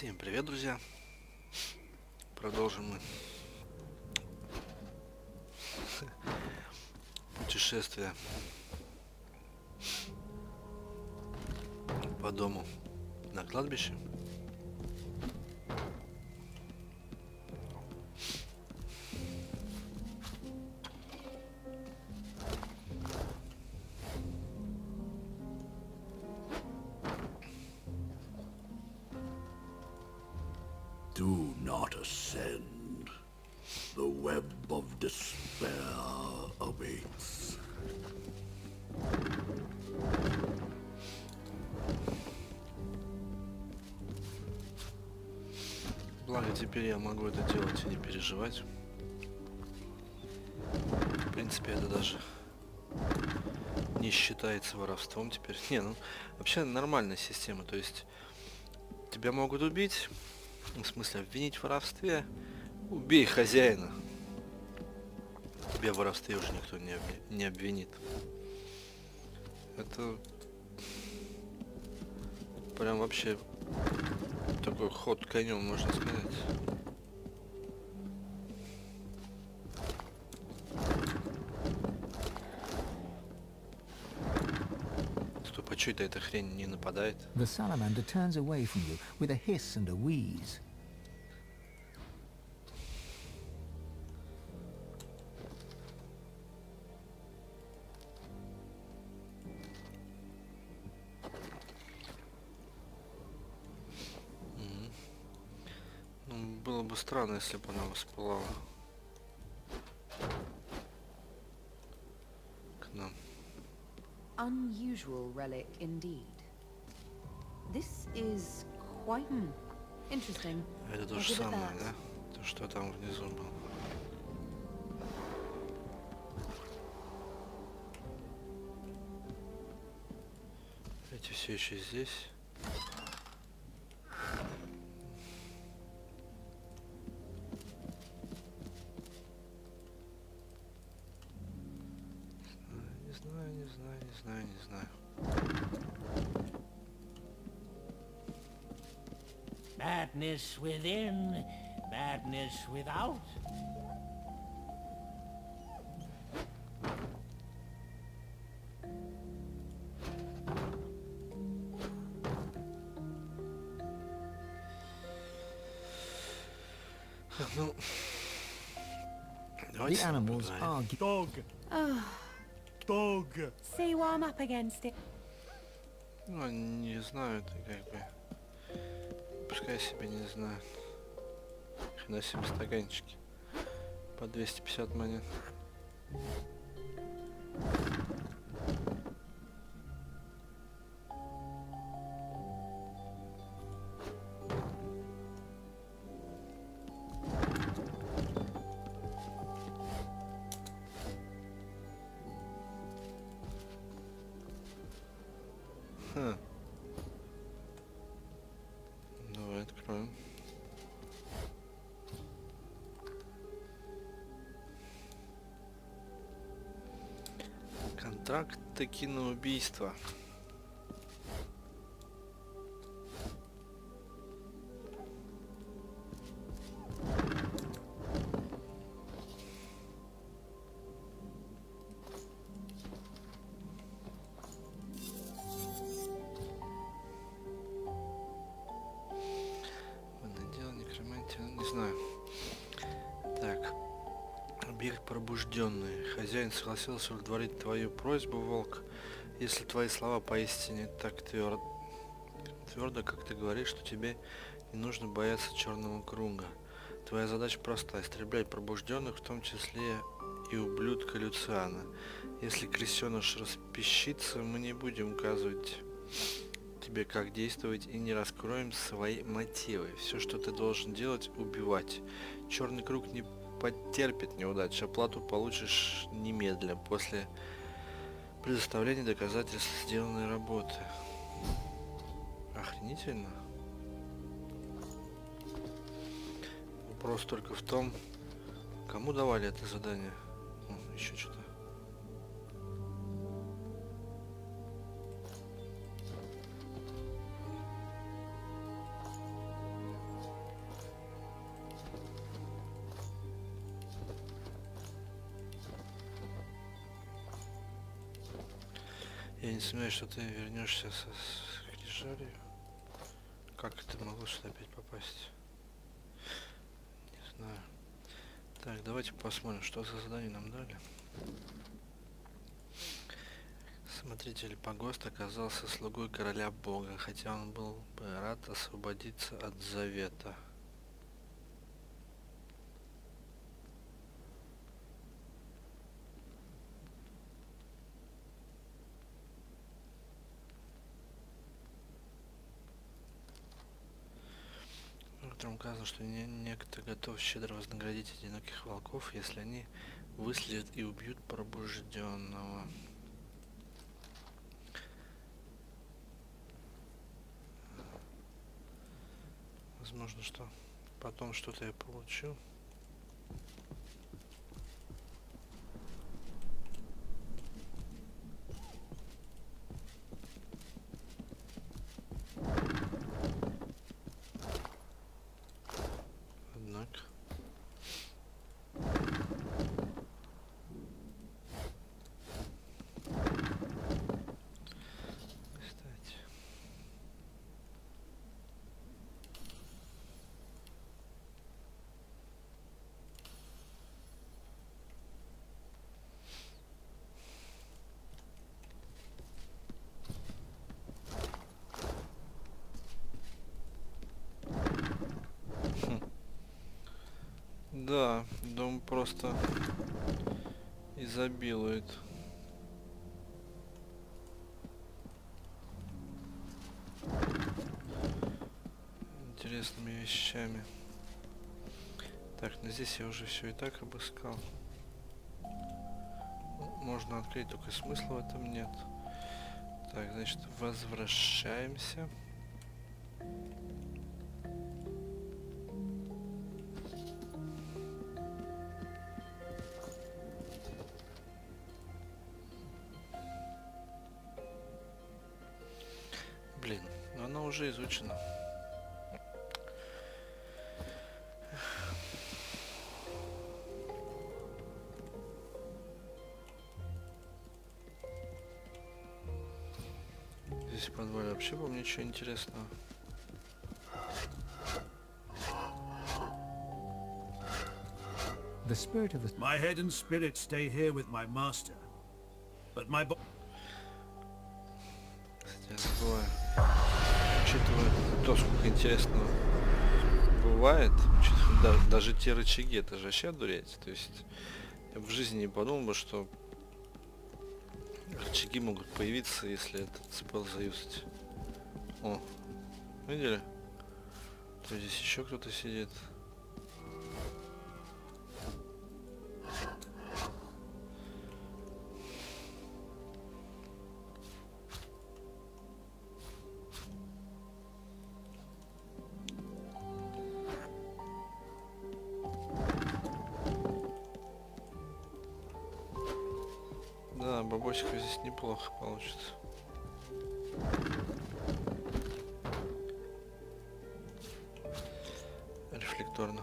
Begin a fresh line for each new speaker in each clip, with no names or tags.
Всем привет, друзья! Продолжим мы путешествие по дому на кладбище.
Do not ascend. The web of despair awaits.
Благо теперь я могу это делать и не переживать. В принципе, это даже не считается воровством теперь. Не, ну вообще нормальная система. То есть тебя могут убить, в смысле обвинить в воровстве. Убей хозяина. Тебя в воровстве уже никто не обвинит. Это прям вообще такой ход конем, можно сказать. Стоп, а чё это эта хрень не нападает?
The salamander turns away from you with a hiss and a wheeze.
Ну, было бы странно, если бы она воспылала к нам.
Unusual relic indeed. This is quite interesting.
Это то
I'll
же
give it
самое,
that.
да? То, что там внизу было. Эти все еще здесь. Не знаю.
Madness within, madness without.
Ну,
The
давайте
animals
наблюдаем.
argue.
Dog. Dog.
See why I'm up against it.
Ну, не знаю, это как бы... Пускай себе не знаю. Хрена себе стаканчики. По 250 монет. Хм. Давай откроем. Контракт таки на убийство. Не знаю. Так. Объект пробужденный. Хозяин согласился удовлетворить твою просьбу, волк. Если твои слова поистине так твердо, как ты говоришь, что тебе не нужно бояться черного круга. Твоя задача проста: истреблять пробужденных, в том числе и ублюдка Люциана. Если крысеныш распищится, мы не будем указывать тебе, как действовать, и не раскроем свои мотивы. Все, что ты должен делать, убивать. Черный круг не потерпит неудач. Оплату получишь немедленно, после предоставления доказательств сделанной работы. Охренительно. Вопрос только в том, кому давали это задание. Еще что-то. Я не сомневаюсь, что ты вернешься со скрижалью. Как это могло сюда опять попасть? Не знаю. Так, давайте посмотрим, что за задание нам дали. Смотритель погост оказался слугой короля бога, хотя он был бы рад освободиться от завета. Там указано, что некто готов щедро вознаградить одиноких волков, если они выследят и убьют пробужденного. Возможно, что потом что-то я получу. Однако. Кстати. Да, дом просто изобилует интересными вещами. Так, ну здесь я уже все и так обыскал. Можно открыть, только смысла в этом нет. Так, значит, возвращаемся. Блин, но она уже изучена. Здесь в подвале вообще, по-моему, ничего интересного.
The spirit of the...
My head and spirit stay here with my master. But my
Кстати, я забываю. Учитывая то, сколько интересного бывает, даже те рычаги, это же вообще одуреть. То есть я в жизни не подумал бы, что рычаги могут появиться, если этот спел заюзать. О, видели? То здесь еще кто-то сидит. Да, бабосиков здесь неплохо получится. Рефлекторно.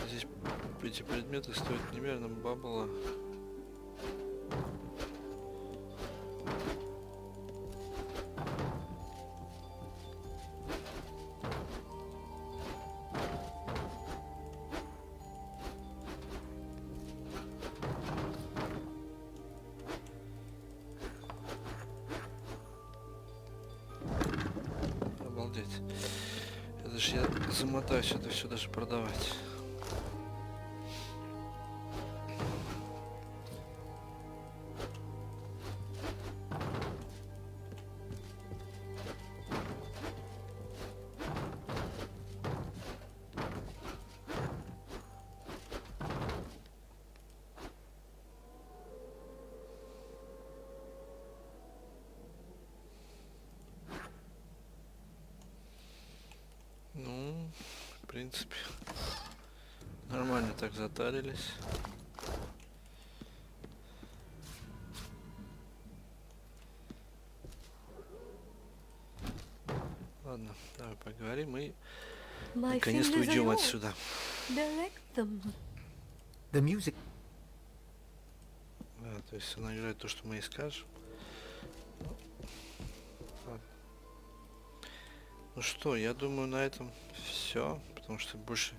Здесь эти предметы стоят немерено бабла. Обалдеть. Это ж я замотаюсь это все даже продавать. Ну, в принципе, нормально так затарились. Ладно, давай поговорим и наконец-то уйдем отсюда.
Direct them.
The music.
Да, то есть она играет то, что мы ей скажем. Ладно. Ну что, я думаю, на этом все, потому что больше...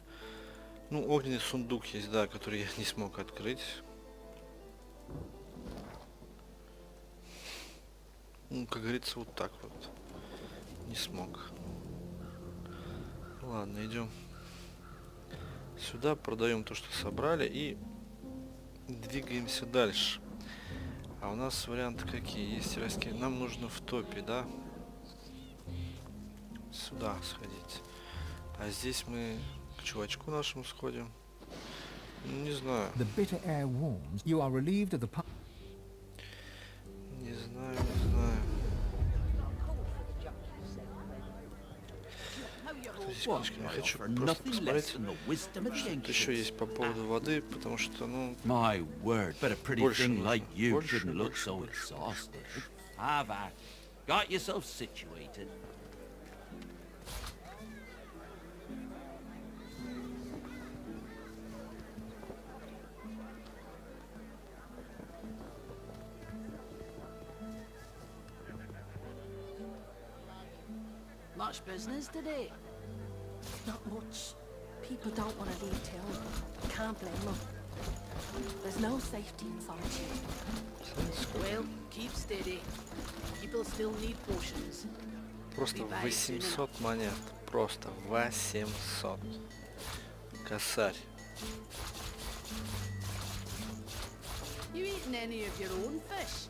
Ну, огненный сундук есть, да, который я не смог открыть. Ну, как говорится, вот так вот. Не смог. Ладно, идем сюда, продаем то, что собрали, и двигаемся дальше. А у нас варианты какие есть? Нам нужно в топе, да? Сюда сходить. А здесь мы к чувачку нашему сходим. Ну, не знаю.
The bitter air warms. You are relieved of the
Не знаю, не знаю. Здесь книжка, я хочу просто посмотреть, что еще есть по поводу воды, потому что, ну,
My word, but a pretty
больше
thing
нужно.
like you
Больше,
shouldn't look
больше,
so
больше.
exhausted. Have at. Got yourself situated.
Much business today?
Not much. People don't want to leave town. Can't blame them. There's no safety in solitude.
Well, keep steady. People still need potions.
Просто 800 монет. Просто 800. Косарь.
You eating any of your own fish?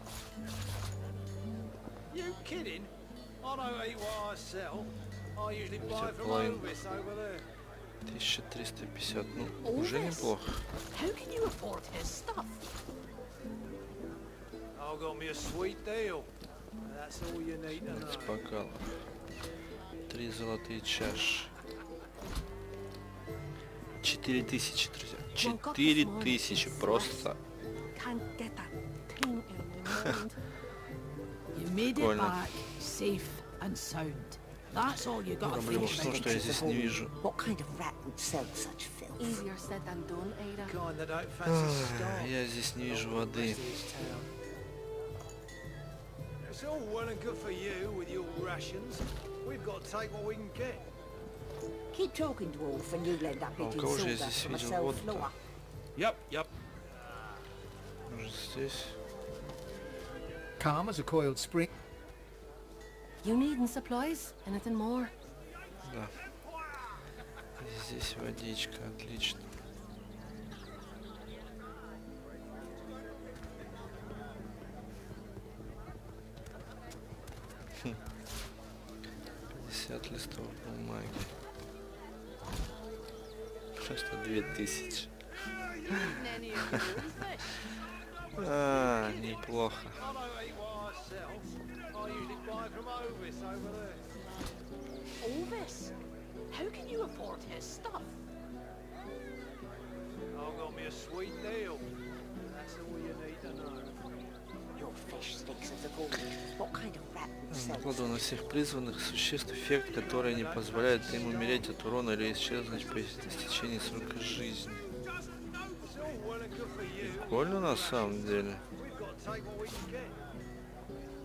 You kidding? I don't eat what I sell. I usually buy from
Половинку.
Ovis over there.
1350. Ну, уже неплохо.
How can you afford his stuff?
I got me a sweet deal. That's all you need to
15
know.
бокалов. 3 золотые чаши. 4000, друзья. 4000 просто.
Can't get that thing in my mind.
You made it
Прикольно.
back, safe and sound. That's all you got to
Проблема
think
в том,
about.
что я здесь не вижу.
What kind of rat would sell such filth?
Easier said than done, Ada.
Kind that don't fancy stock.
Я здесь не вижу воды.
It's all well and good for you with your rations. We've got to take what we can get.
Keep talking, dwarf, and you'll end up
А у
eating
кого же я
sawdust
здесь
from a
видел
cell
воду-то?
floor.
Yep.
Может, здесь?
calm as a coiled spring.
You needing supplies? Anything more?
Да. И здесь водичка, отлично. Хм. 50 листов бумаги. Просто 2000.
You eating any of your own fish?
А, неплохо.
I don't eat what I sell. I usually buy from Ovis over there.
Ovis? How can you afford his stuff?
I got me a sweet deal. That's all you need to know.
Your fish stinks of the gold. What kind of rat would sell
Накладываю на
such
всех призванных существ эффект, который не позволяет им умереть от урона или исчезнуть по истечении срока жизни.
It's all well and good for you.
Прикольно на самом деле.
We've got to take what we can get.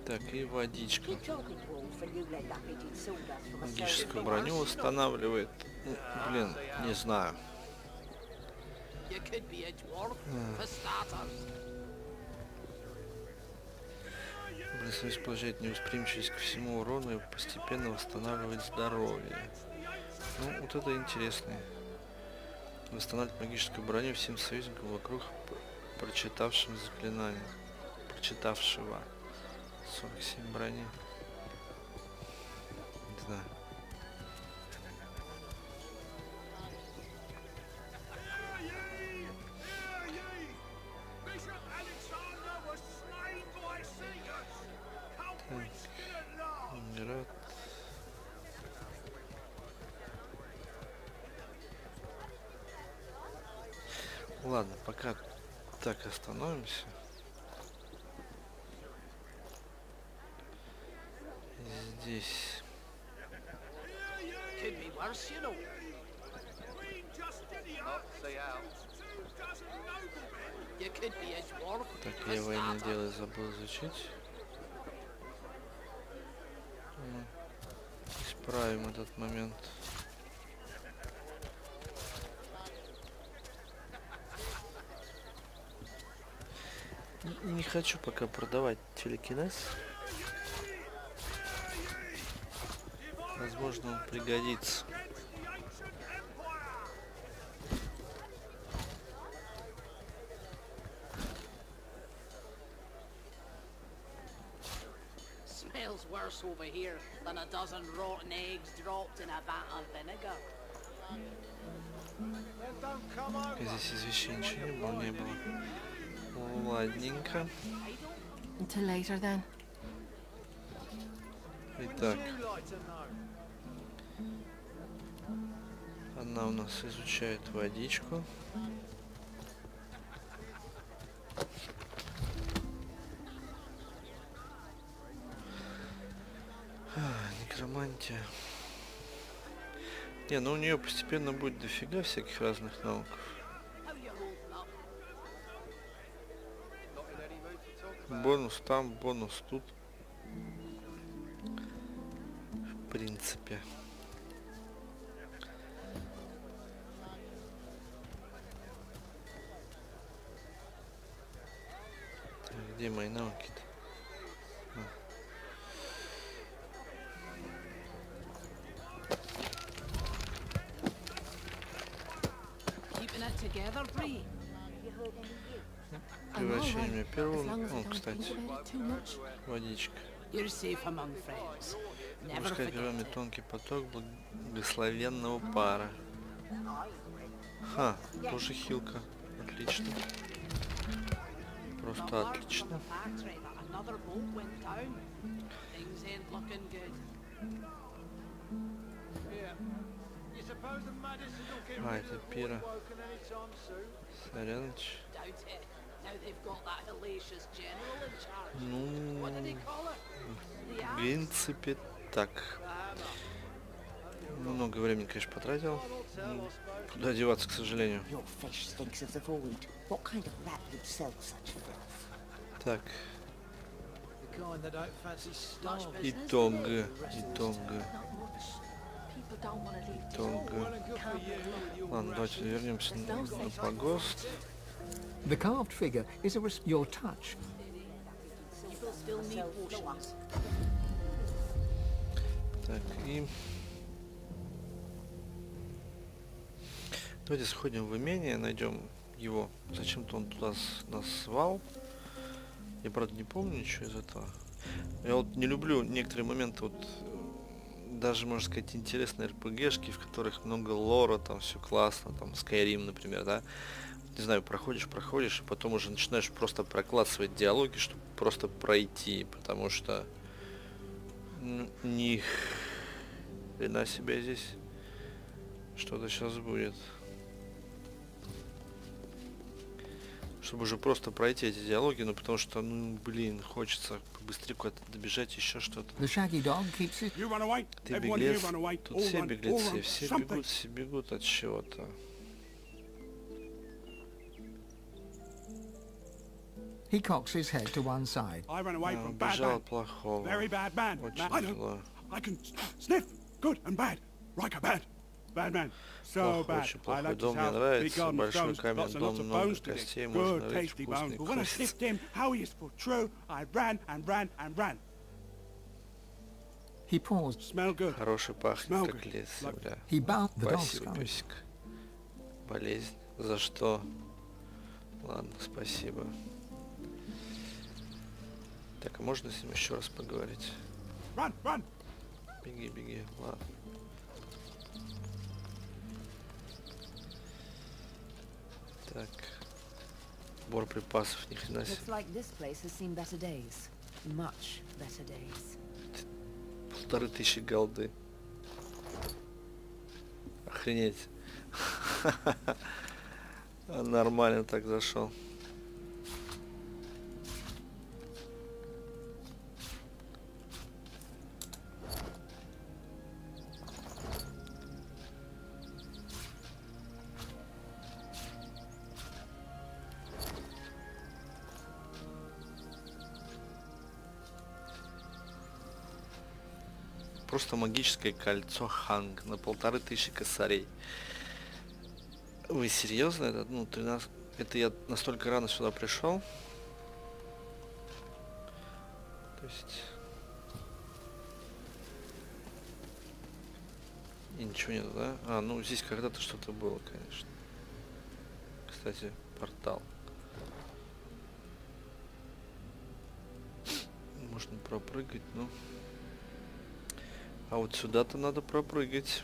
Так, и водичка.
Keep talking, dwarf, and you'll end up eating sawdust from a cell
Магическую
floor.
броню восстанавливает. Ну, блин, не знаю.
You could be a dwarf, for starters.
Блин, получает невосприимчивость ко всему урону и постепенно восстанавливает здоровье. Ну, вот это интересно. Восстанавливать магическую броню всем союзникам вокруг, прочитавшим заклинание. Прочитавшего. 47 брони. Не знаю.
Bishop Alexander was slain by seekers. Culprits at large.
Умирает. Ладно, пока так остановимся. Здесь
worse, you know.
Queen Justinia sends 24 noblemen.
You could be a dwarf.
Так,
a
я военное
starter.
дело забыл изучить. Исправим этот момент. Не хочу пока продавать телекинез. Возможно, он пригодится.
Smells worse over here than a dozen rotten eggs dropped in a vat of vinegar.
Then don't come over.
Здесь извещения ничего не было. Ладненько.
Until later then.
Итак,
You like to know?
она у нас изучает водичку. Некромантия. Не, ну у нее постепенно будет дофига всяких разных навыков.
How you holding up?
Бонус там, бонус тут. В принципе. Так, где мои навыки-то?
Keeping it together, Bree.
Превращение первого.
As long as I
О,
don't
кстати,
think about it too much.
водичка.
You're safe among friends. Never
Пускай
forget
первыми
it.
тонкий поток благословенного пара. Ха, тоже хилка. Отлично.
The
Просто
word from
отлично.
the factory that another boat went down. Things ain't looking good.
Yeah. You suppose the Madisons will get
А,
rid
это
of the boy
пира.
woken anytime soon?
Соряныч.
Doubt it. Now they've got that hellacious general in charge.
Ну,
What did he call it? The
в
axe?
принципе, так. Много времени, конечно, потратил. Куда деваться, к сожалению.
Your fish stinks of the void. What kind of rat would sell such filth?
Так,
The kind that don't fancy starving.
итог. Итог.
Not much. People don't want to leave
Итог.
Well and good for you with your
Ладно, давайте вернемся на погост.
The carved figure is your touch.
People still need potions.
Так, и... Давайте сходим в имение, найдем его. Зачем-то он туда нас свал. Я, правда, не помню ничего из этого. Я вот не люблю некоторые моменты, вот, даже, можно сказать, интересные РПГшки, в которых много лора, там все классно, там, Skyrim, например, да. Не знаю, проходишь, и потом уже начинаешь просто проклассывать диалоги, чтобы просто пройти, потому что ни хрена себе здесь что-то сейчас будет. Чтобы уже просто пройти эти диалоги, ну потому что, ну блин, хочется побыстрее куда-то добежать, еще что-то.
The shaggy dog keeps it.
You run away.
Ты
Everyone here
беглец,
run away.
тут
All
все
run,
беглецы,
all run. Something.
все бегут от чего-то.
He cocks his head to one side.
I ran away from bad
Бежал
man.
от плохого.
Very bad man.
Очень
Now, I
зло.
I can sniff good and bad. Like a bad. Bad man. So
Плохой,
bad.
очень
I
плохой
like
дом
his
мне
house. Big
нравится.
garden of
Большой
stones.
каменный
Lots and
дом,
lots of
много
bones to
костей,
dig.
можно
Good,
рыть
tasty bones.
вкусные
But when I
кости.
sniffed him, how he is for true, I ran and ran and ran.
He paused.
Smell good.
Хороший пахнет,
Smell
как
good.
лес,
Like-
бля.
He bowed. The dog
Спасибо,
scurried.
песик. Болезнь. За что? Ладно, спасибо. Так, а можно с ним еще раз поговорить?
Run, run.
Беги, беги, ладно. Так. Сбор припасов, ни хрена себе.
Looks like this place has seen better days. Much better days.
1500 голды. Охренеть. Нормально так зашел. просто магическое кольцо Ханг на 1500 косарей. Вы серьезно? Это, ну, 13... Это я настолько рано сюда пришел. То есть... И ничего нет, да? А, ну здесь когда-то что-то было, конечно. Кстати, портал. Можно пропрыгать, ну. А вот сюда-то надо пропрыгать.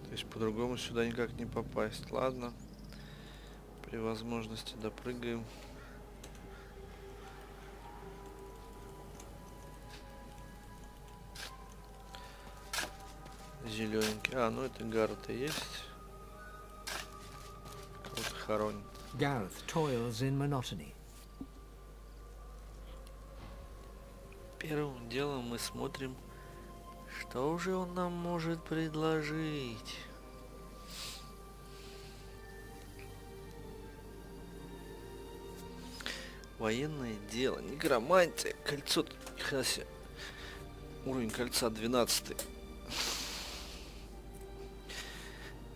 То есть по-другому сюда никак не попасть. Ладно. При возможности допрыгаем. Зелененький. А, ну это Гаррет и есть. Кого-то хоронит.
Gareth toils in monotony.
Первым делом мы смотрим, что же он нам может предложить. Военное дело, негромантия, кольцо, нихера себе. Уровень кольца 12.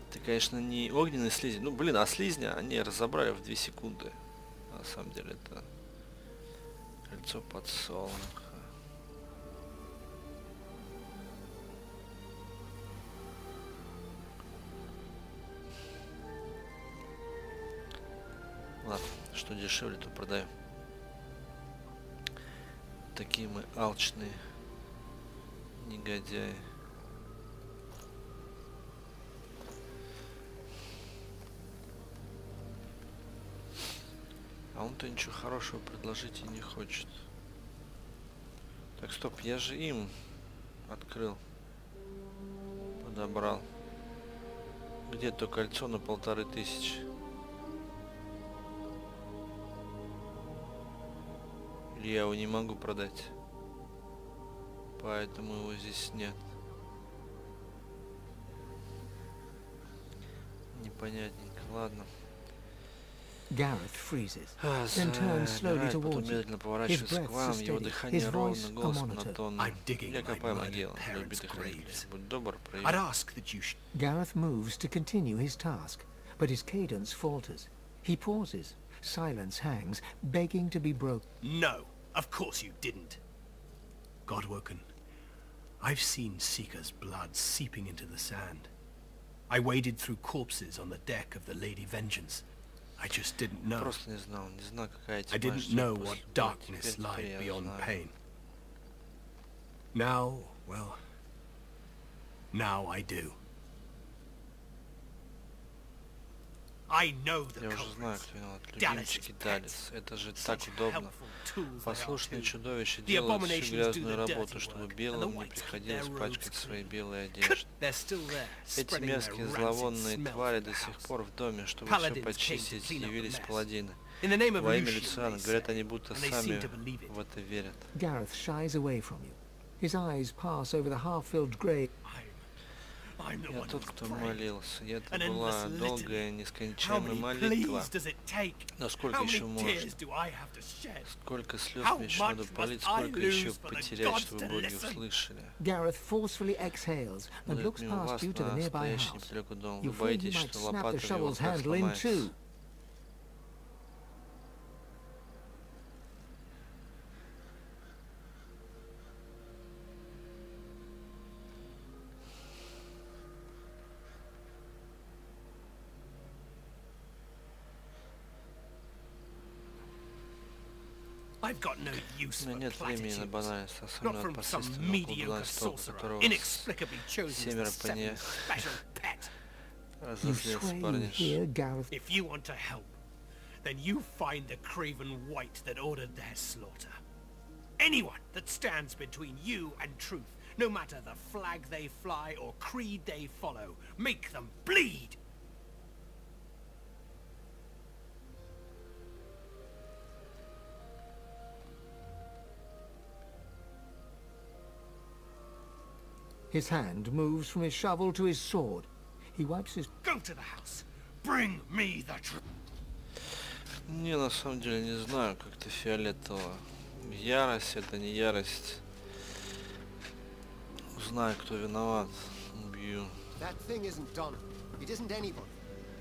Это, конечно, не огненный слизень. Ну, блин, а слизня они разобрали в 2 секунды. На самом деле это кольцо подсолнуха. Ладно, что дешевле, то продаем. Такие мы алчные негодяи. А он-то ничего хорошего предложить и не хочет. Так, стоп, я же им открыл. Подобрал. Где то кольцо на 1500? Или я его не могу продать? Поэтому его здесь нет. Непонятненько, ладно.
Gareth freezes, then turns slowly
Потом
towards you.
медленно
His
поворачивается
breath
к вам,
is
его
steady,
дыхание
his
ровно,
voice a
голос
monitor.
монотонный.
I'm digging
Я
my
копаю
blood
могилу
at
для
parents'
убитых
graves.
родителей. Будь добр, прояви.
I'd ask that you
Gareth moves to continue his task, but his cadence falters. He pauses. Silence hangs, begging to be broken.
No, of course you didn't. Godwoken, I've seen Seeker's blood seeping into the sand. I waded through corpses on the deck of the Lady Vengeance. I just didn't know.
Просто не знал какая
I
тьма
didn't
ждет
know
после
what
боя.
darkness
Теперь
lied
я
beyond
знаю.
pain. Now, well, now I do. I know the
Я уже знаю,
culprits.
кто виноват.
Dallas's
Любимчики
pets.
Далис. Это же так
Such
удобно.
helpful tools they are
Послушные
too.
чудовища
The
делают всю
abominations do
грязную
the
работу,
dirty
чтобы
work, and the
белым не
whites keep
приходилось
their
пачкать
robes
свои
clean.
белые одежды.
They're still there,
Эти
spreading their
мерзкие
rancid
зловонные
smell
твари
through
до
the
сих
house.
пор в доме, чтобы все
Paladins came to
почистить,
clean up the
явились
mess.
паладины.
In the name of
Во имя
Lucian,
Люциана,
they
говорят
say,
они, будто
and they
сами
seem to believe it.
в это верят.
Gareth shies away from you. His eyes pass over the half-filled grave.
I'm the
Я
one
тот,
who's
кто
praying.
молился, и это
An
была
endless
долгая,
litany. How
нескончаемая
many
молитва.
pleas does it take?
Но сколько
How
еще
many
можно?
tears do I have to shed?
Сколько слез
How
мне еще надо
much
полить,
must I
сколько еще
lose for the
потерять,
gods
чтобы
to
боги
listen?
услышали.
Gareth forcefully exhales and
Будет
looks
мимо
past
вас
you to the
на
nearby
стоящий
house.
неподалеку дом.
You
Вы
fear he
боитесь,
might
что
snap the
лопата в его
shovel's
руках
handle in
сломается.
two.
I've got no use
У меня
for
нет времени на
platitudes.
банальность,
Not
особенно от
from some
посредственного
mediocre
колдунства,
sorcerer,
которого
inexplicably chosen as
семеро
the
по не
seventh special pet.
You
разозлился
swear you
парниш.
hear Gareth.
If you want to help, then you find the craven wight that ordered their slaughter. Anyone that stands between you and truth, no matter the flag they fly or creed they follow, make them bleed.
His hand moves from his shovel to his sword. He wipes his...
Go to the house. Bring me the truth.
Не, на самом деле не знаю, как-то фиолетово. Ярость это не ярость. Узнаю, кто виноват. Убью.
That thing isn't Donna. It isn't anybody.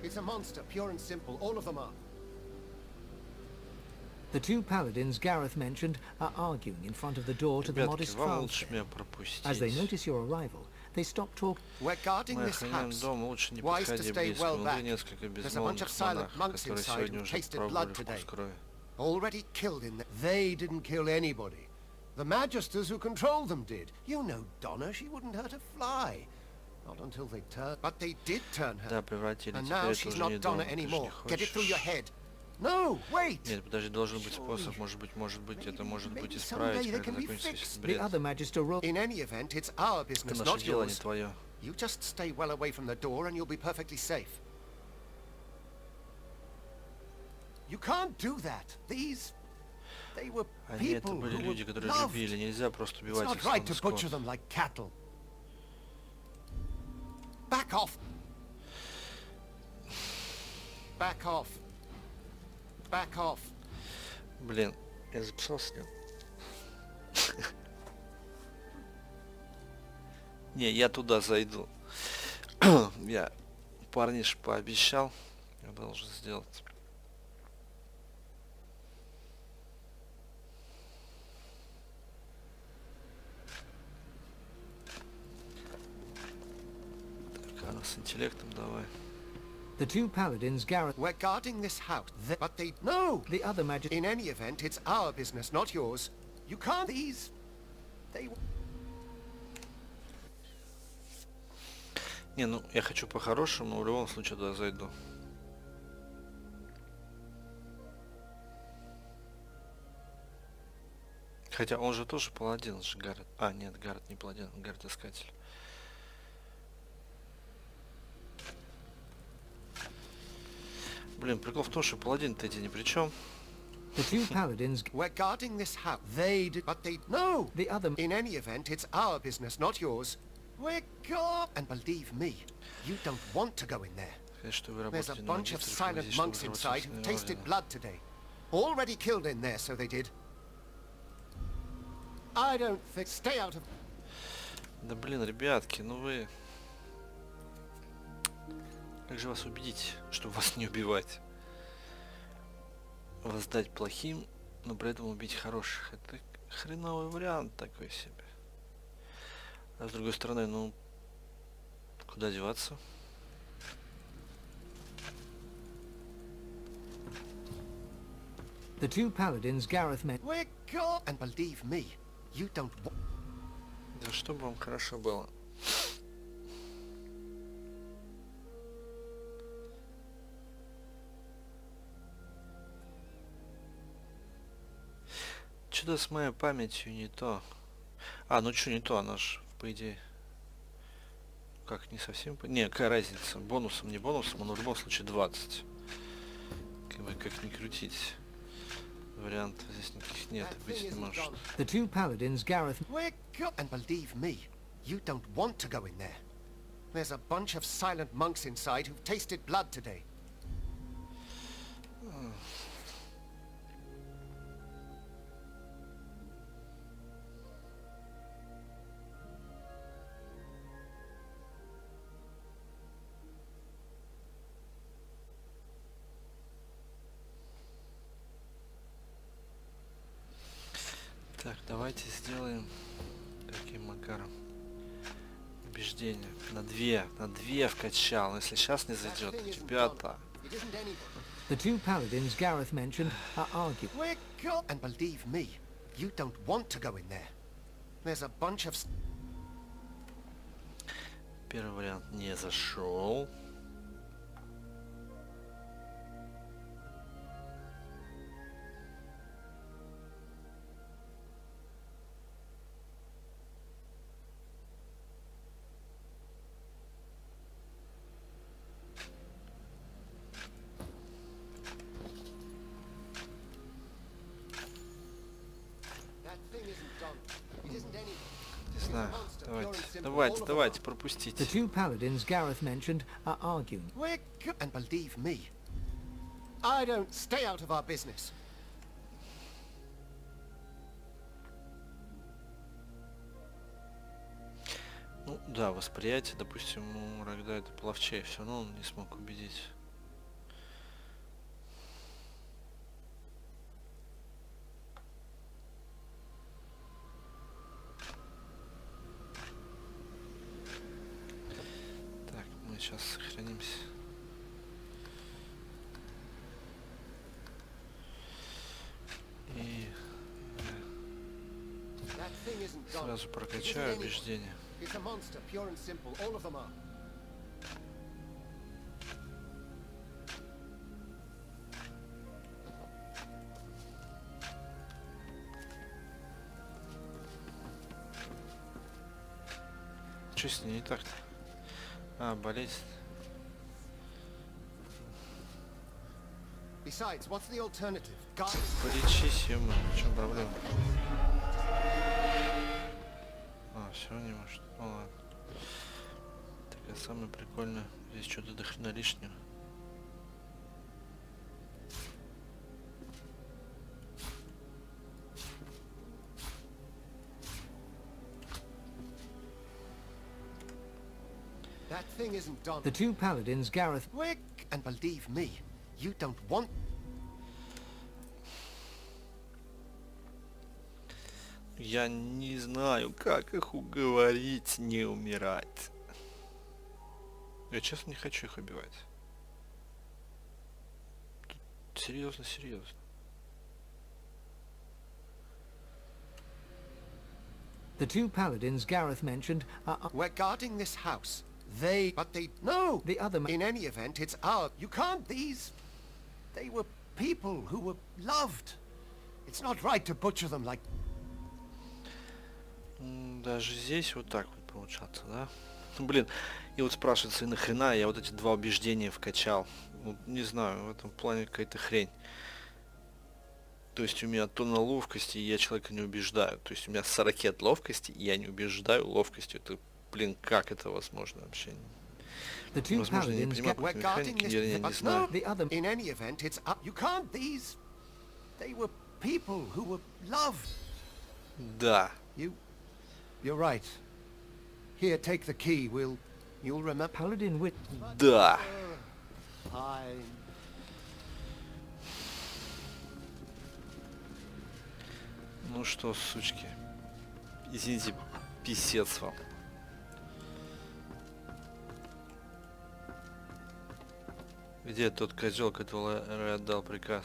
It's a monster, pure and simple. All of them are.
The two paladins Gareth mentioned are arguing in front of the door to the
Ребятки,
modest
вам лучше
farmstead.
меня
As they
пропустить.
notice your arrival, they stop talking.
We're guarding
Мы
this
охраняем
house.
дом, лучше не
Wise to
подходи
stay
близко.
well
Внутри
back.
несколько
There's a bunch of
безмолвных
silent
монахов,
monks
которые
inside
сегодня
who
уже
tasted
пробовали
blood
вкус
today.
крови.
Already killed in there. They didn't kill anybody. The magisters who control them did. You know Donna, she wouldn't hurt a fly. Not until they turned. But they did turn her.
Да, превратили.
And
Теперь
now
это
she's
уже не
not
дом.
Donna
Ты же не
anymore. Get it through your
хочешь.
head. No, wait.
Нет, подожди, должен быть способ. Может быть, это может быть
Maybe
исправить,
someday they
когда
can be
закончится весь
fixed.
The
бред.
other magister rolled.
In any event, it's our
Это
business,
наше
not
дело, не
yours.
твое.
You just stay well away from the door and you'll be perfectly safe. You can't do that. They were
Они это
people
были
who
люди,
were
которые
loved.
любили. Нельзя просто
It's
убивать
not
их
right to
словно
butcher
скот.
them like cattle. Back off. Back off. Back off.
Блин, я записал с ним. Не, я туда зайду. Я парниш пообещал. Я должен сделать. Так, а с интеллектом давай.
The two paladins Gareth.
We're guarding this house. But they... No!
The other magister.
In any event, it's our business, not yours. You can't... These... They...
Не, ну я хочу по-хорошему, но в любом случае туда зайду. Хотя он же тоже паладин, он же Гаррет. А, нет, Гаррет не паладин, Гаррет искатель. Блин, прикол в том, что паладин-то эти ни при чем.
The two paladins.
We're guarding this house. They did... But they... No!
The other.
In any event, it's our business, not yours. We're guard... And believe me, you don't want to go in there.
Конечно, вы
There's a
работаете на
bunch of
магистрах, вы
silent
здесь, чтобы
monks inside
работать
who
с
tasted
орденом.
blood today. Already killed in there, so they did. I don't think... Stay out of...
Да блин, ребятки, ну вы... Как же вас убедить, чтобы вас не убивать? Вас дать плохим, но при этом убить хороших. Это хреновый вариант такой себе. А с другой стороны, ну... Куда деваться?
The two paladins Gareth met.
We're guard... And believe me, you don't want...
Да чтобы вам хорошо было. Что-то с моей памятью не то. А, ну что не то, она ж, по идее... Как, не совсем... Не, какая разница? Бонусом, не бонусом, но в любом случае 20. Как ни крутить. Вариантов здесь никаких нет, быть не может.
The two paladins Gareth.
We're guard... And believe me, you don't want to go in there. There's a bunch of silent monks inside who've tasted blood today.
Так, давайте сделаем таким макаром. Убеждение. На две вкачал. Если сейчас не зайдет, ребята.
It isn't anybody.
The two paladins Gareth mentioned are arguing.
We're guard... And believe me, you don't want to go in there. There's a bunch of...
Первый вариант не зашел.
That thing isn't done. It isn't anybody.
Не знаю. Давайте, пропустите.
The two paladins Gareth mentioned are arguing.
We're guard... And believe me, I don't... Stay out of our business.
да, восприятие, допустим, у Рогда это половчее, все равно он не смог убедить. Так, мы сейчас сохранимся. И сразу прокачаю убеждение.
It's a monster, pure and simple. All of them are.
Что с ней не так-то? А, болезнь.
Besides, what's the alternative? God.
Полечись, ему. В чем проблема? А, все не может. Ну ладно. Такая самая прикольная. Здесь что-то до хрена лишнего.
That thing isn't done.
The two paladins, Gareth...
Quick, and believe me, you don't want...
Я не знаю, как их уговорить не умирать. Я честно не хочу их убивать. Тут серьезно, серьезно.
The two paladins Gareth mentioned are...
We're guarding this house. But they... No!
The other...
In any event, it's our... You can't... These... They were people who were loved. It's not right to butcher them like...
Даже здесь вот так вот получаться, да? Ну, блин, и вот спрашивается, и нахрена я вот эти два убеждения вкачал? Ну, не знаю, в этом плане какая-то хрень. То есть у меня то на ловкости, и я человека не убеждаю. То есть у меня 40 от ловкости, и я не убеждаю ловкостью. Это, блин, как это возможно вообще? Возможно, я не понимаю какой механики, или я не знаю.
In any event, it's up. You can't... These... They were people who were loved.
Да.
You're right. Here, take the key. You'll remember.
Paladin wit...
Да.
Fine.
Ну что, сучки. Извините, писец вам. Где тот козел, который отдал приказ?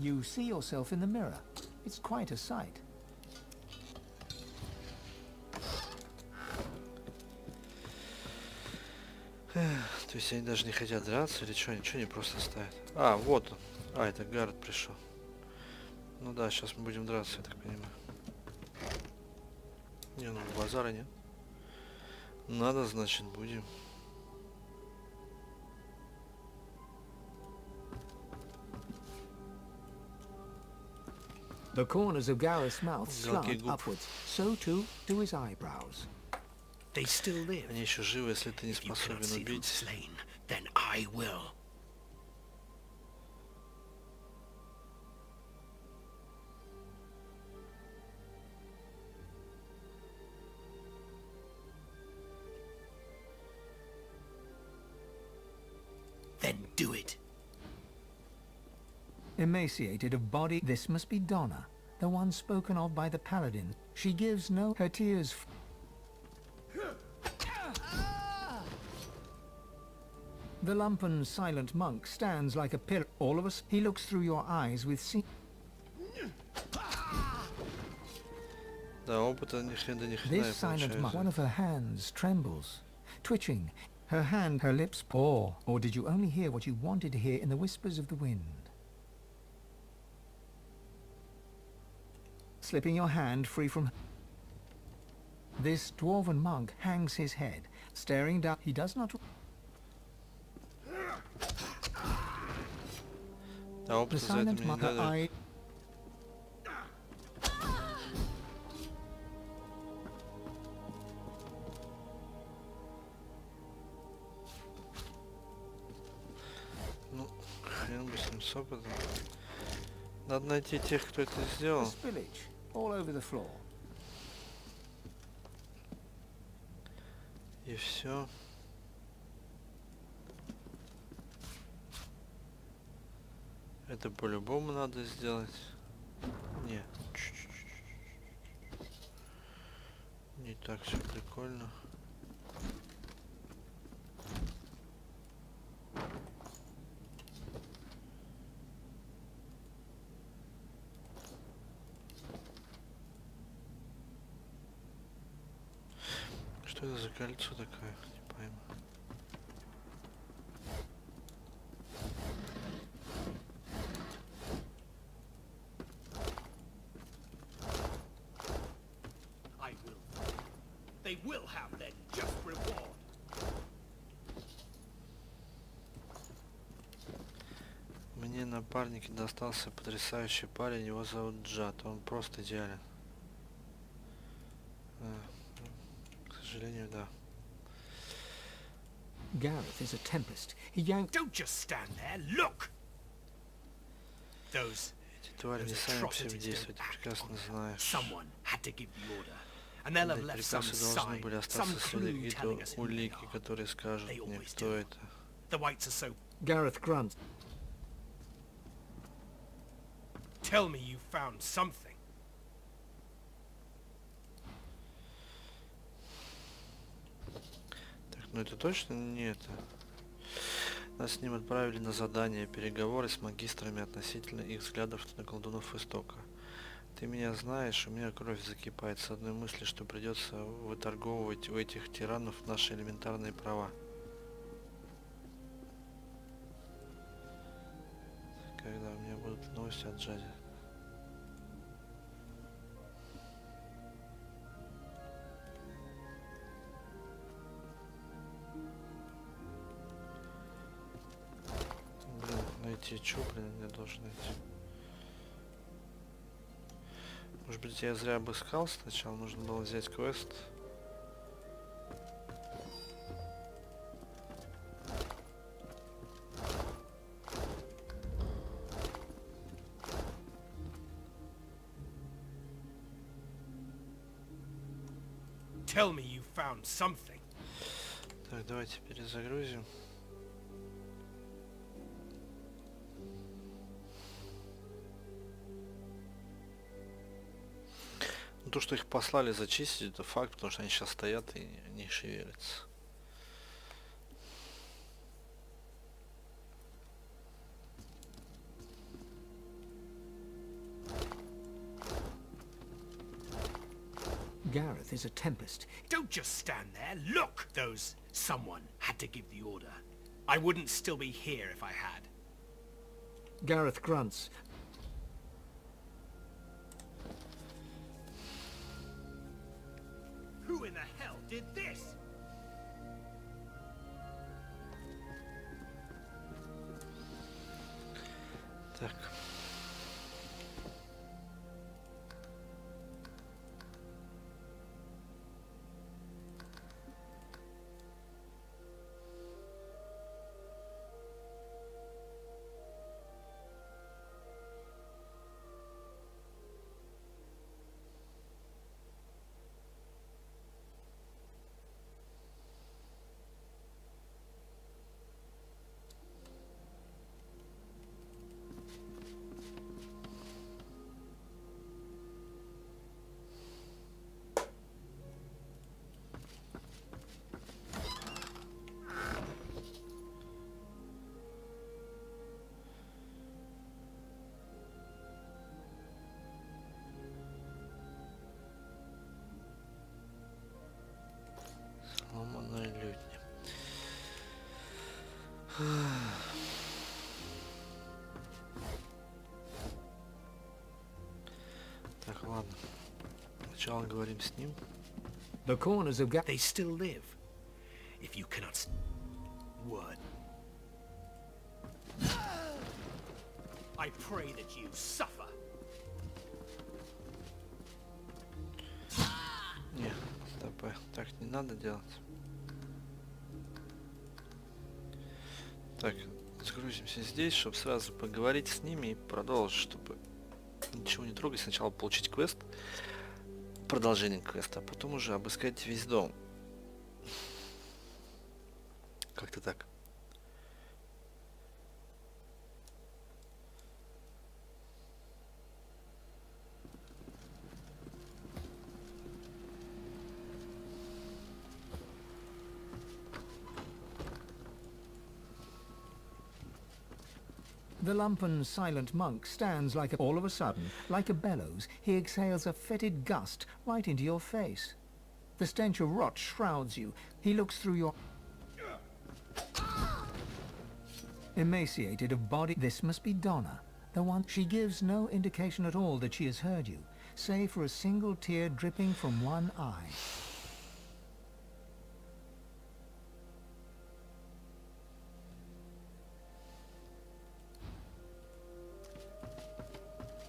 You see yourself in the mirror. It's quite a sight.
То есть они даже не хотят драться или что? Ничего, не просто ставят. А, вот он. А, это Гаррет пришел. Ну да, сейчас мы будем драться, я так понимаю. Не, ну базара нет. Надо, значит, будем.
The corners of Gareth's mouth slant upwards. So too do his eyebrows.
They still live.
Они еще живы, если ты не способен убить.
Slain, then I will. Then do it.
Emaciated of body, this must be Donna, the one spoken of by the paladin. She gives no... Her tears... The lumpen silent monk stands like a pillar. All of us, he looks through your eyes with...
Да, опыта ни хрена не
This silent monk, one of her hands trembles, twitching. Her hand, her lips pour. Or did you only hear what you wanted to hear in the whispers of the wind? Slipping your hand free from... This dwarven monk hangs his head, staring down. He does not... The silent monk, her eye...
опытом. Надо найти тех, кто это сделал.
Spillage all over the floor.
И все. Это по-любому надо сделать. Нет. Не так все прикольно. Что это за кольцо такое? Не пойму.
They will have their just reward.
Мне напарнике достался потрясающий парень, его зовут Джад, он просто идеален. К сожалению, да.
Gareth is a tempest. He yanked.
Don't just stand there. Look. Those
Эти твари не сами по себе действуют, ты прекрасно знаешь.
Someone had to give the order. And they'll have left some
Приказы должны были
sign, some
остаться
clue telling us who they
улики,
are.
которые скажут
They
мне,
always
кто
do.
это.
The whites are so...
Gareth grunts.
Tell me you found something.
Так, ну это точно не это. Нас с ним отправили на задание, переговоры с магистрами относительно их взглядов на колдунов Истока. Ты меня знаешь, у меня кровь закипает с одной мысли, что придется выторговывать у этих тиранов наши элементарные права. Когда у меня будут новости от Джади. Блин, найти что, блин, я должен найти. Может быть, я зря обыскал сначала, нужно было взять квест.
Tell me you found something.
Так, давайте перезагрузим. Ну, то, что их послали зачистить, это факт, потому что они сейчас стоят и не шевелятся.
Gareth is a tempest.
Don't just stand there. Look! Those someone had to give the order. I wouldn't still be here if I had.
Gareth grunts.
Who in the hell did this?
Так. Сломанные люди. Так, ладно. Сначала говорим с ним.
The corners of
They still live. If you cannot... Word. I pray that you suffer.
Нет, стоп, так не надо делать. Так, с грузимся здесь, чтобы сразу поговорить с ними и продолжить, чтобы ничего не трогать. Сначала получить квест, продолжение квеста, а потом уже обыскать весь дом. Как-то так.
The lumpen silent monk stands like all of a sudden, like a bellows, he exhales a fetid gust right into your face. The stench of rot shrouds you. He looks through your... Emaciated of body, this must be Donna, the one. She gives no indication at all that she has heard you, save for a single tear dripping from one eye.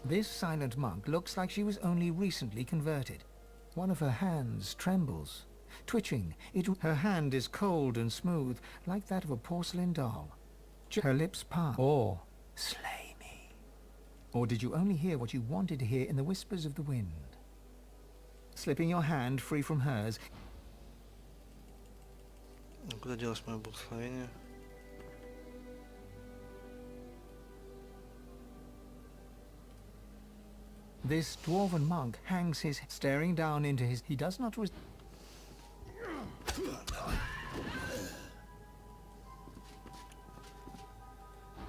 This silent monk looks like she was only recently converted. One of her hands trembles, twitching. Her hand is cold and smooth, like that of a porcelain doll. Her lips part. Or, slay me. Or did you only hear what you wanted to hear in the whispers of the wind? Slipping your hand free from hers.
Куда делось мое благословение?
This dwarven monk hangs his head, staring down into his... He does not...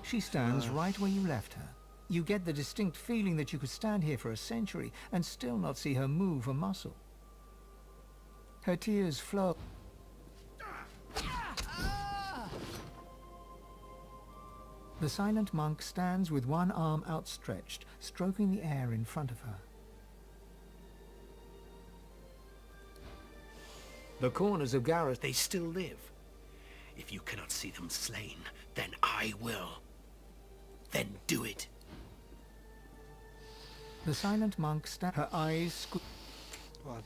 She stands right where you left her. You get the distinct feeling that you could stand here for a century and still not see her move a muscle. Her tears flow. The silent monk stands with one arm outstretched, stroking the air in front of her. The corners of Gareth...
They still live. If you cannot see them slain, then I will. Then do it.
The silent monk stands... Her eyes...
What?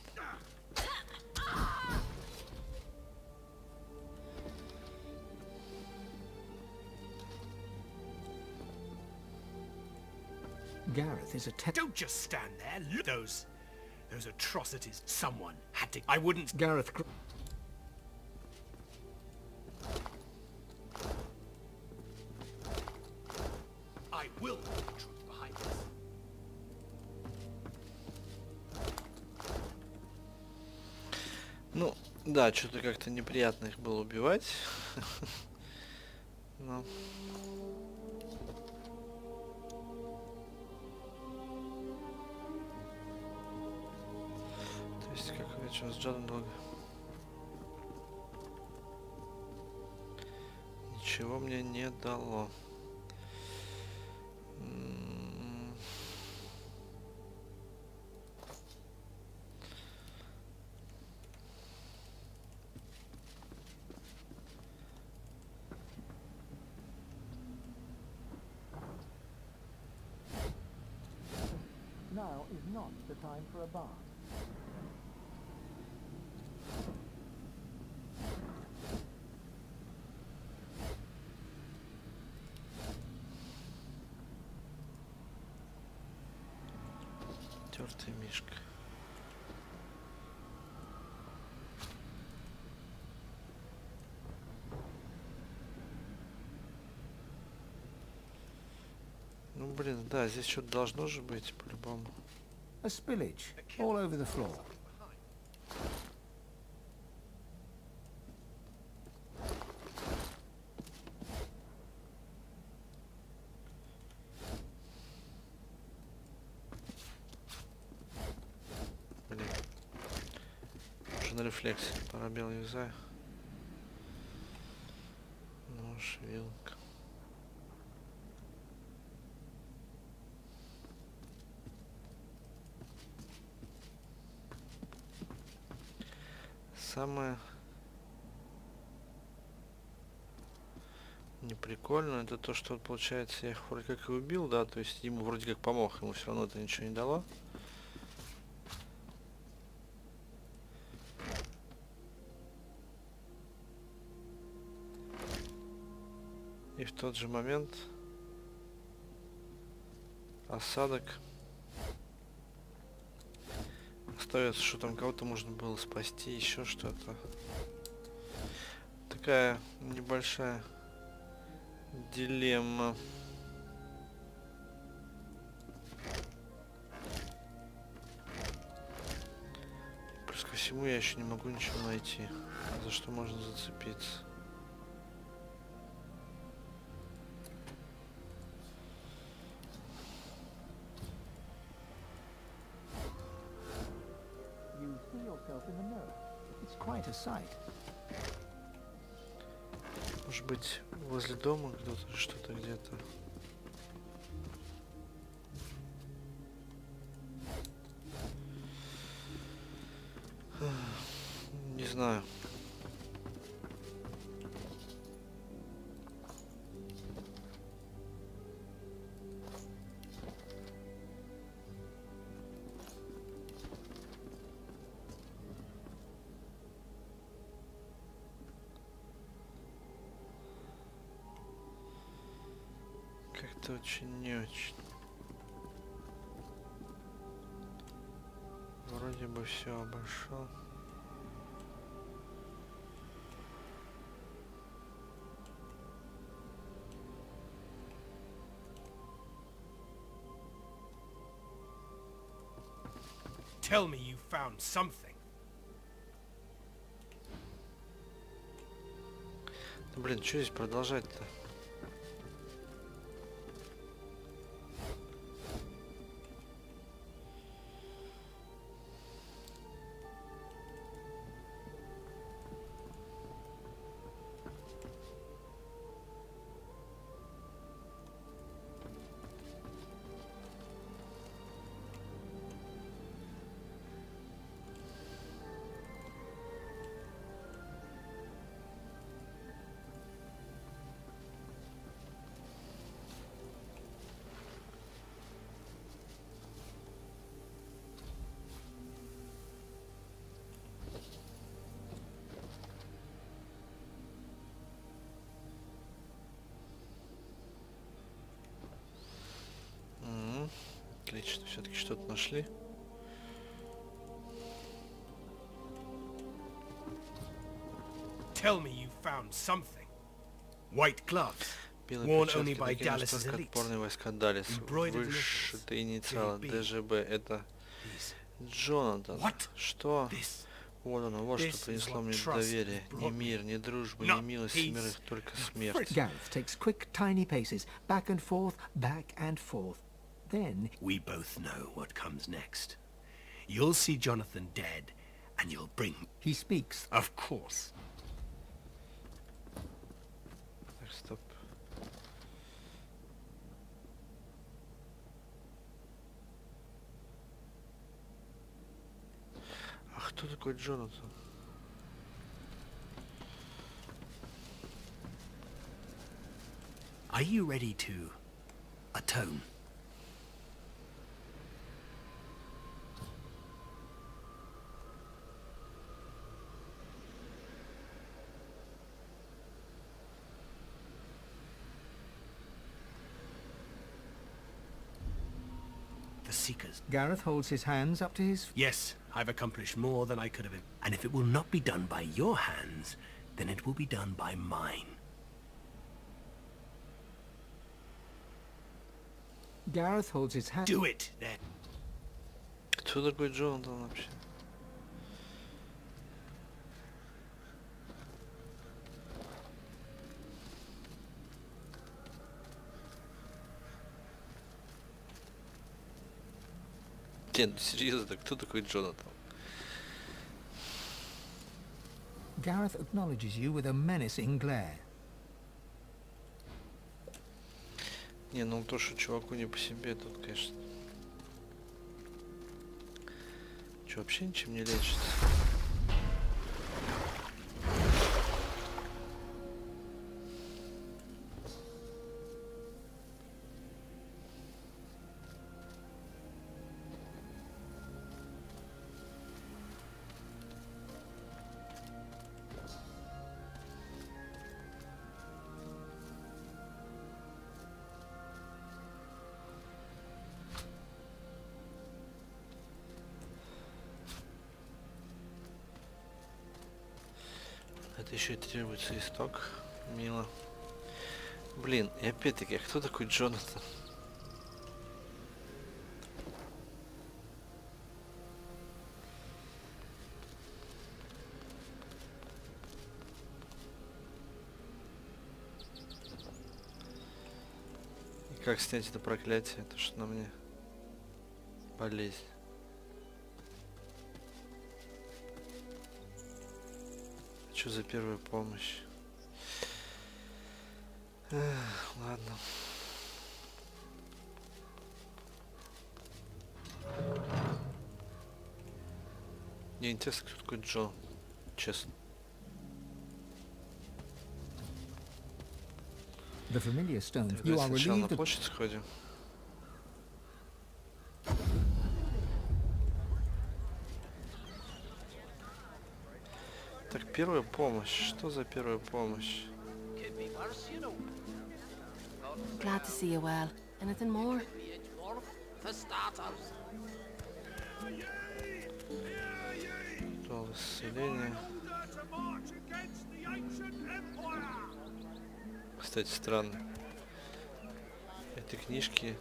Gareth is a
Don't just stand there. Look, those atrocities. Someone had to. I wouldn't.
Gareth...
I will know the truth behind this.
Ну, да, что-то как-то неприятно их было убивать. Но... То есть, как вечером с Джоном долго. Ничего мне не дало.
Now is not the time for a bath.
Тёртый мишка. Ну блин, да, здесь что-то должно же быть по-любому.
A spillage all over the floor.
Блин. Уже на рефлексе. Пробел юзаю. Нож, вилка. Самое неприкольно это то, что получается я их вроде как и убил, да, то есть ему вроде как помог, ему все равно это ничего не дало. И в тот же момент осадок остается, что там кого-то можно было спасти, еще что-то. Такая небольшая дилемма. Плюс ко всему я еще не могу ничего найти, за что можно зацепиться.
You see yourself in the mirror. It's quite a sight.
Может быть, возле дома кто-то, что-то где-то. Не знаю. Как-то очень не очень. Вроде бы все обошел.
Tell me you found something.
Ну, блин, что здесь продолжать-то? Отлично, все-таки что-то нашли.
Tell me you found something. White gloves.
Белые
Worn only
перчатки,
by
такие
Dallas's
настолько
elites.
отборные войска Даллас.
Embroidered
Вышитые инициалы
JB.
ДЖБ. Это Джонатан.
What?
Что?
This.
Вот оно, вот что
This is
принесло
what
мне
trust
доверие.
has
Ни
brought
мир,
me.
ни дружба,
Not
ни милость
peace,
мирных, только
not
смерть.
Gareth takes quick, tiny paces, back and forth, back and forth. Then
We both know what comes next. You'll see Jonathan dead, and you'll bring...
he speaks.
Of course.
Так, стоп. А кто такой Джонатан?
Are you ready to atone? The Seekers.
Gareth holds his hands up to his...
Yes, I've accomplished more than I could have. And if it will not be done by your hands, then it will be done by mine.
Gareth holds his hand...
Do it, then.
Кто такой Джонатан вообще? Нет, ну серьезно, кто такой Джонатан?
Gareth acknowledges you with a menacing glare.
Не, ну то, что чуваку не по себе, тут, конечно. Че, вообще ничем не лечится? Это еще и требуется исток. Мило. Блин, и опять-таки, а кто такой Джонатан? И как снять это проклятие? То, что на мне болезнь. Что за первая помощь? Ладно. Мне интересно, кто такой Джо. Честно.
The familiar stone. You
Давай
are
сначала на
relieved.
площадь сходим. Так, первая помощь. Что за первая помощь?
Glad to see you well. Anything more?
For starters.
Ритуал исцеления. Кстати, странно. Эти книжки...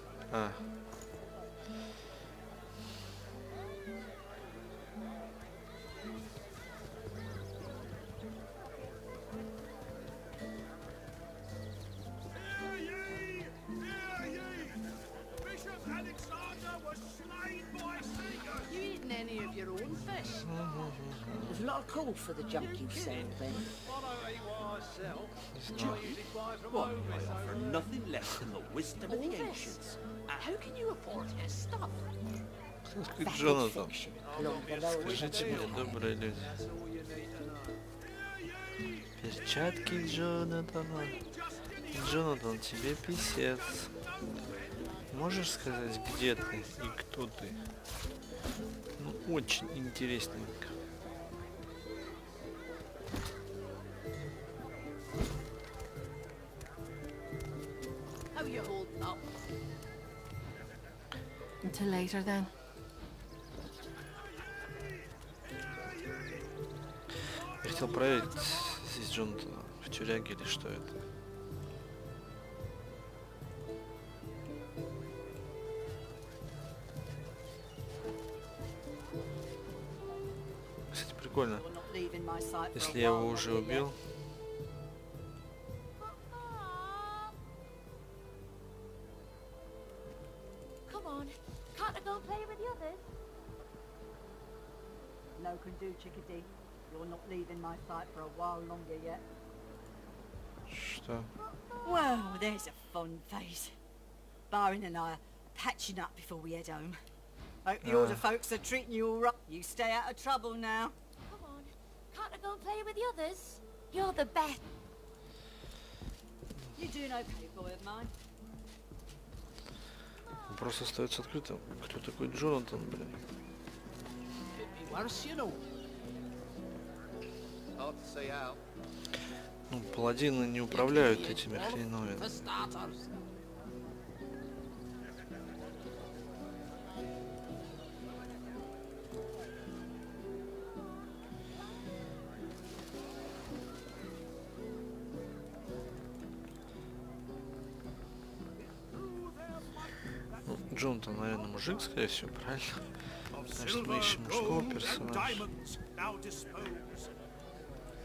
Bishop Alexander was slain by seekers.
You eating any of your own fish?
There's a lot of call for the junk you sell, Ben.
I don't eat what I sell. I usually buy from
What?
home.
I offer nothing less than the wisdom of the
All this?
ancients.
How can you afford his stuff?
Кто такой
That is
Джонатан?
fiction. Along the lower
Скажите мне, добрые люди.
That's all you need to know.
Перчатки Джонатана. Джонатан, тебе писец. Можешь сказать, где ты и кто ты? Ну, очень интересненько.
How you holding up?
Until later then.
Я хотел проверить, здесь Джонатан в тюряге или что это. Кстати, прикольно.
You're not leaving my sight for a
Если я его
while
уже
longer yet.
убил,
Come on. Can't I go and play with the others?
No can do, chickadee. You're not leaving my sight for a while longer yet.
что?
Well, there's a fun face. Byron and I are patching up before we head home. Hope the order folks are treating you all right. You stay out of trouble now.
Come on. Can't I go and play with the others? You're the best.
You're doing okay, boy of mine.
Вопрос остается открытым. Кто такой Джонатан, блин?
Could be worse, you know.
Hard to say how.
Ну, паладины не управляют этими хреновинами.
For starters.
Ну, Джонатан, наверное, мужик, скорее всего, правильно?
Of
Значит, мы
silver,
ищем мужского
gold, and
персонажа.
diamonds now dispose.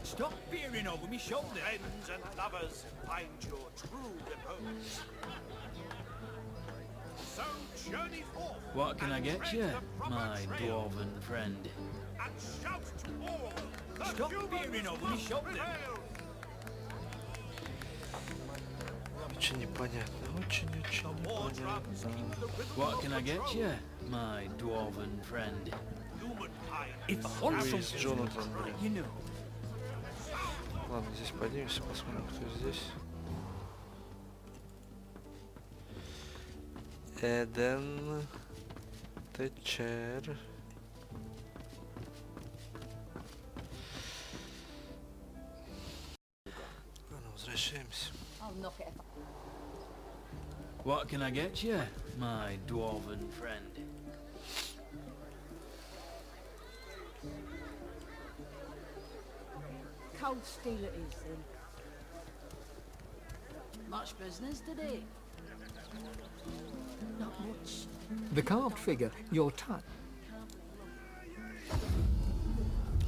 Stop peering over me shoulder.
Friends and lovers, find your true repose. So journey forth.
What can I
and
get
tread
you,
the proper
my
trail,
dwarven friend?
And shout to all, the
Stop
humans
peering over me
must
shoulder.
prevail.
Очень непонятно, очень-очень
War drums keep
непонятно.
the rhythm
What
of
can
the
I get
throne.
you, my dwarven friend?
Humankind
If
is
one
Who
savage.
is Джонатан, блин?
You know.
Ладно, здесь поднимемся, посмотрим, кто здесь. Эден Тэтчер. Ладно, возвращаемся.
I'll knock it if
What can I get you, my dwarven friend?
cold steel it is, then.
Much business today?
Not much.
The carved figure, your touch.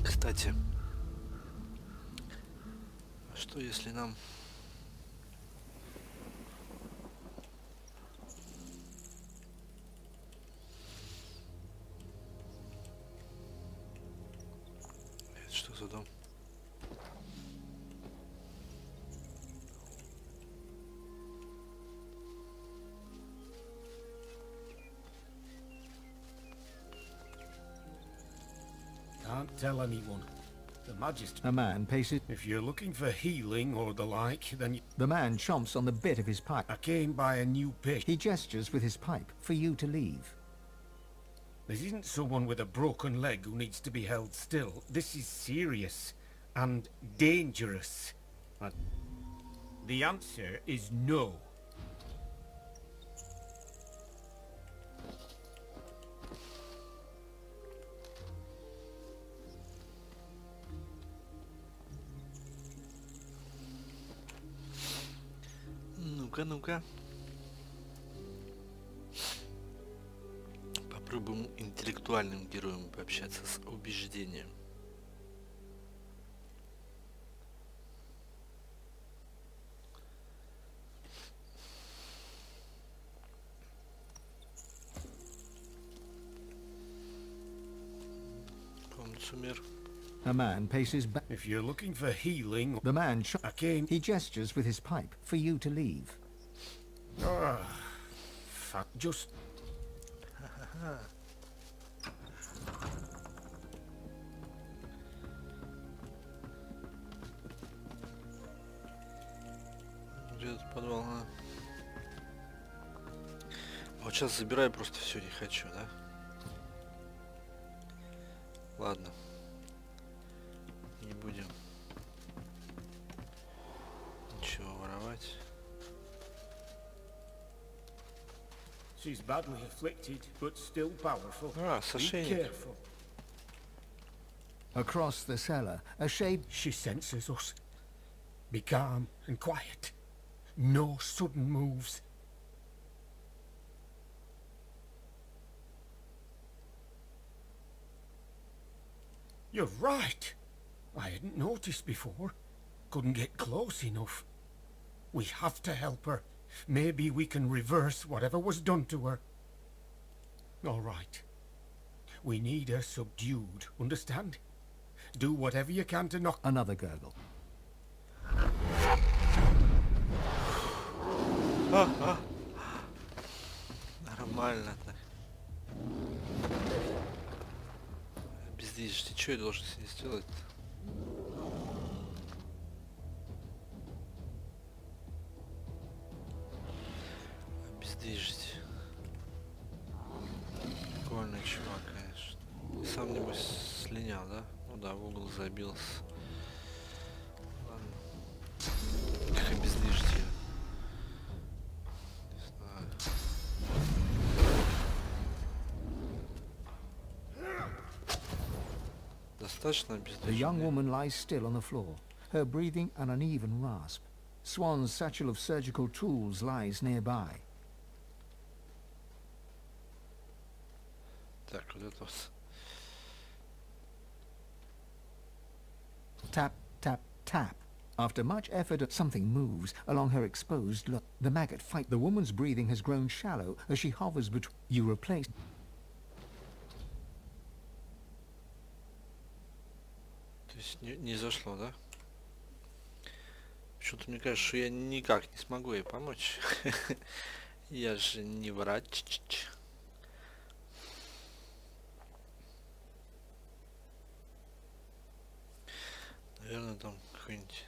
Кстати, а что если нам... Это что за дом?
Can't tell anyone. The Majesty.
A man paces.
If you're looking for healing or the like, then
The man chomps on the bit of his pipe.
I came by a new patient.
He gestures with his pipe for you to leave.
This isn't someone with a broken leg who needs to be held still. This is serious and dangerous. The answer is no.
Ну-ка, ну-ка. Попробуем интеллектуальным героем пообщаться с убеждением. Консумер.
A man paces back.
If you're looking for healing,
The man
I came.
He gestures with his pipe for you to leave.
Fuck, just.
Где этот подвал? А вот сейчас забираю, просто все не хочу, да? Ладно. Не будем ничего воровать.
She's badly afflicted, but still powerful.
А, с
Be
ошейником.
careful.
Across the cellar, a shade.
She senses us. Be calm and quiet. No sudden moves. You're right. I hadn't noticed before. Couldn't get close enough. We have to help her. Maybe we can reverse whatever was done to her. All right. We need her subdued, understand? Do whatever you can to knock...
Another gurgle.
Нормально так. Бездействие. Что я должен с ней сделать? Бездействие. Прикольный чувак, конечно. Сам небось слинял, да? Ну да, в угол забился. Ладно. Как обездвижить.
The young woman lies still on the floor, her breathing an uneven rasp. Swan's satchel of surgical tools lies nearby.
Так, вот это вот.
Tap, tap, tap. After much effort, something moves along her exposed look. The maggot fight. The woman's breathing has grown shallow as she hovers between. You replace.
То есть не зашло, да? Почему-то мне кажется, что я никак не смогу ей помочь. Я же не врач. Наверное, там какой-нибудь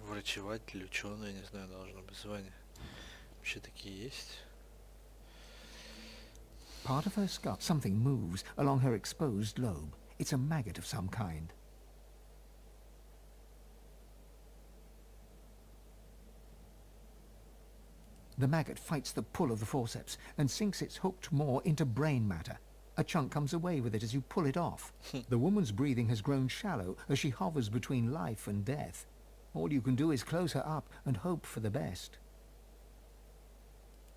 врачеватель, ученый, не знаю, должно быть звание. Вообще такие есть.
Part of her skull. Something moves along her exposed lobe. It's a maggot of some kind. The maggot fights the pull of the forceps and sinks its hooked maw into brain matter. A chunk comes away with it as you pull it off. The woman's breathing has grown shallow as she hovers between life and death. All you can do is close her up and hope for the best.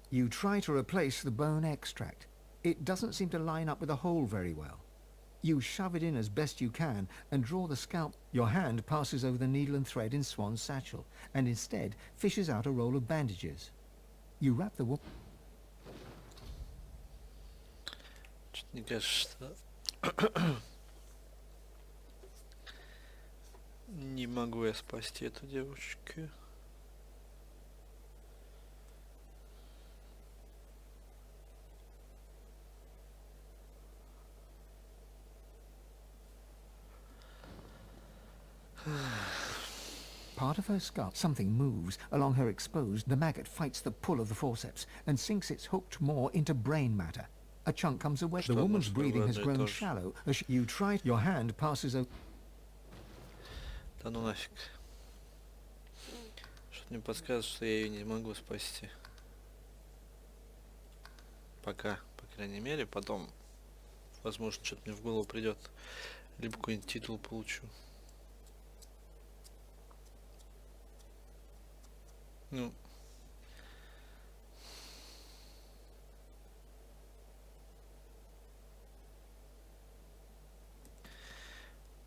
You try to replace the bone extract. It doesn't seem to line up with the hole very well. You shove it in as best you can and draw the scalp. Your hand passes over the needle and thread in Swan's satchel and instead fishes out a roll of bandages. You wrap the woman...
Мне кажется, не могу я спасти эту девушку.
Part of her skull, something moves along her exposed. The maggot fights the pull of the forceps and sinks its hooked maw into brain matter. A chunk comes away. The woman's breathing has grown shallow as you try. Your hand passes over.
Да ну нафиг. Что-то мне подсказывает, что я ее не могу спасти. Пока, по крайней мере, потом, возможно, что-то мне в голову придет. Либо какой-нибудь титул получу. Ну.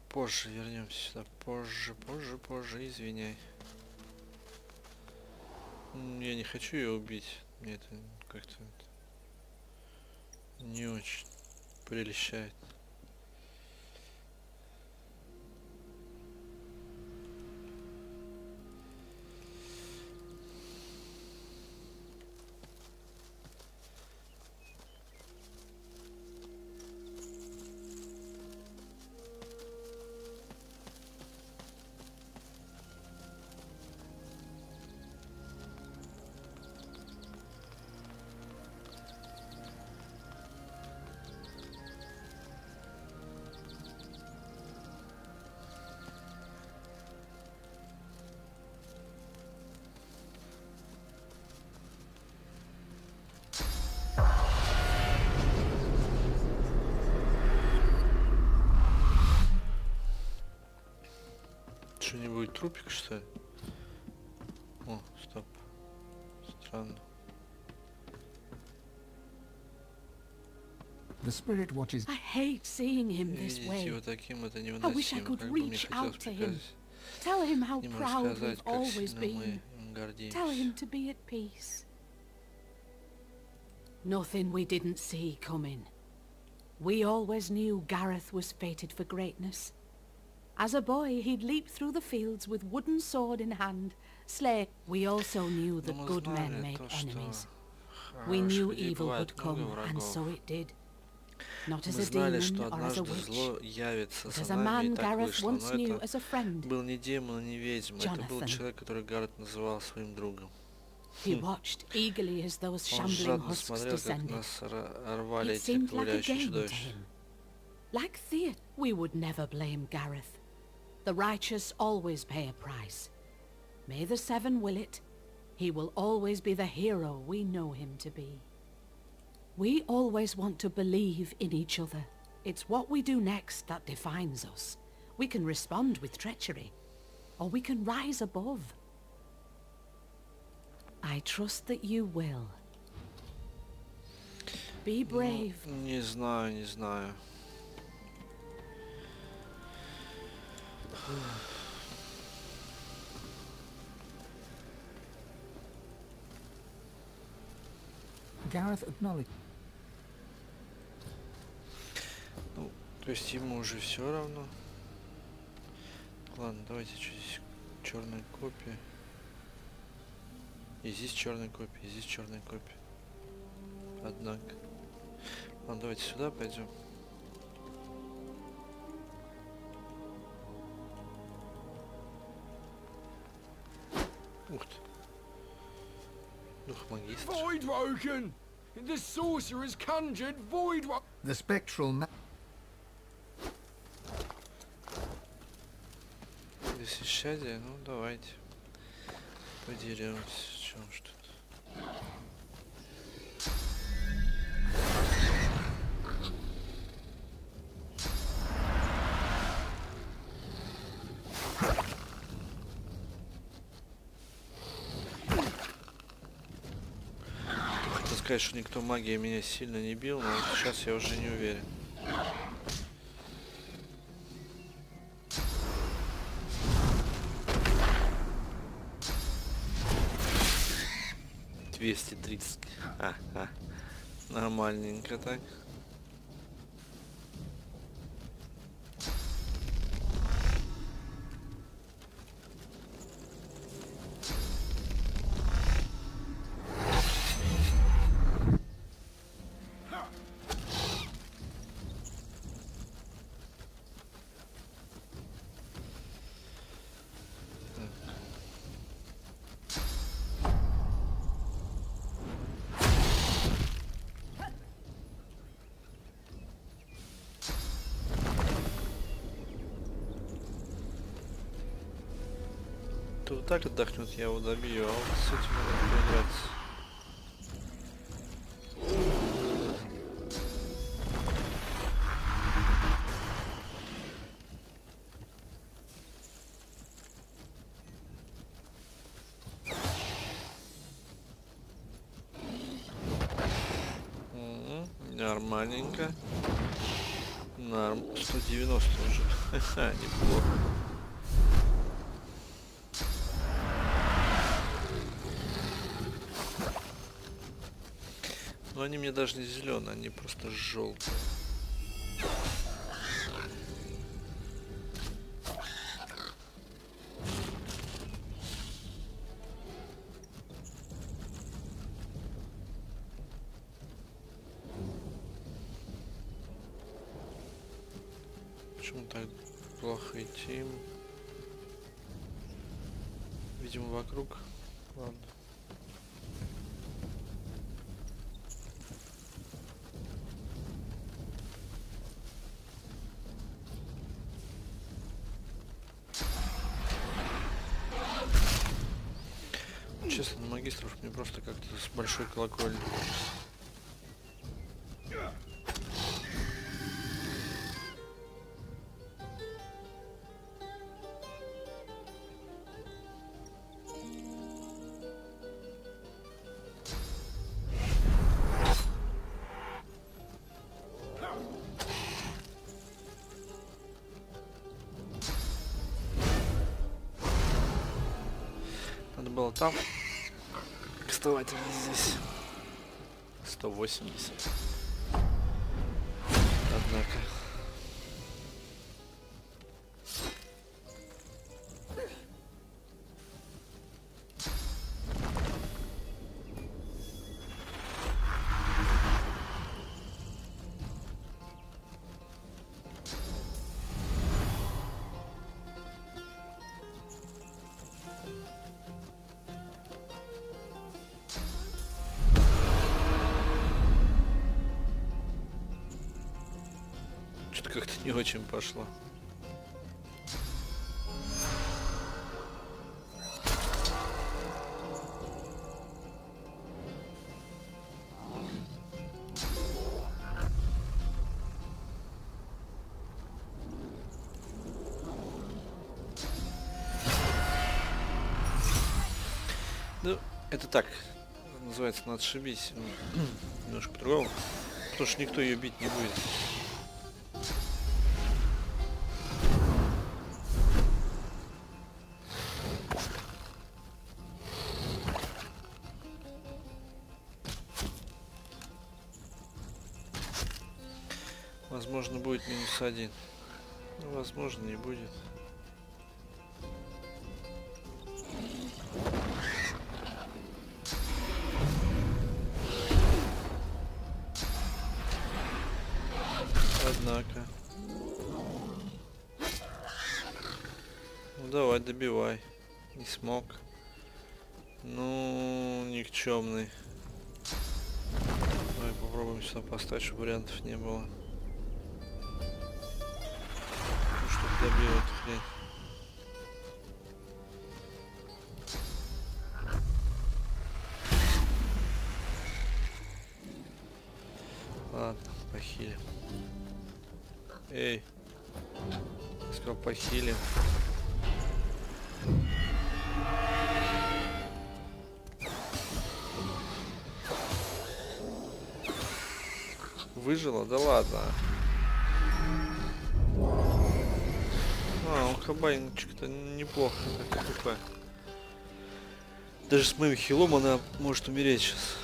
Позже вернемся сюда. Позже, извиняй. Я не хочу ее убить. Мне это как-то не очень прельщает. Что-нибудь трупик, что ли? О, стоп. Странно.
The spirit watches.
I hate seeing him this
Видеть
way.
его таким это
I wish I
невыносимо.
could
Как бы мне
reach
хотелось
out to him.
приказать
Tell him how
ему
proud
рассказать,
we've
как
always
сильно
been.
мы им гордимся.
Tell him to be at peace. Nothing we didn't see coming. We always knew Gareth was fated for greatness. As a boy, he'd leap through the fields with wooden sword in hand, slay. We also knew that good men make enemies. We knew evil would come, and so it did. Not as a demon or as a witch, but as a man Gareth once knew as a friend.
Был не демон, не ведьма. Это был человек, который Гарет называл своим другом.
He watched eagerly as those
Он
shambling
жадно
husks
смотрел, как
descended.
нас рвали
It
эти
seemed like a
ковыляющие
game to
чудовища.
him. Like Thea, we would never blame Gareth. The righteous always pay a price. May the Seven will it. He will always be the hero we know him to be. We always want to believe in each other. It's what we do next that defines us. We can respond with treachery, or we can rise above. I trust that you will. Be brave.
Не знаю, не знаю.
Gareth acknowledged.
Ну, то есть ему уже все равно. Ладно, давайте что здесь черная копия. И здесь черная копия, и здесь черная копия. Однако. Ладно, давайте сюда пойдем. Ух ты. Дух магистра.
Void woken! The sorcerer has conjured void.
The spectral
Всещадие, ну давайте. Подеремся. Чем ж тут? сказать, что никто магией меня сильно не бил, но сейчас я уже не уверен. $230. Нормальненько так. Вот так отдохнет, я его добью, а вот с этим надо поиграться. Нормальненько. 190 уже. Неплохо. Но они мне даже не зеленые, они просто желтые. Почему так плохо идти? Видимо, вокруг. Ладно. Честно, на магистров мне просто как-то с большой колокольни. Надо было там вставать, а не здесь. 180. Однако. Что-то как-то не очень пошло. Ну, это так, называется, надо отшибись. Немножко по-другому. Потому что никто ее бить не будет. Возможно, будет -1. Ну, возможно, не будет. Однако. Ну, давай, добивай. Не смог. Ну, никчемный. Давай попробуем сюда поставить, чтобы вариантов не было. Добил эту хрень. Ладно, похилим. Эй, я сказал, похилим. выжила? Да ладно. А, у кабанчик-то неплохо так хп. Даже с моим хилом она может умереть сейчас.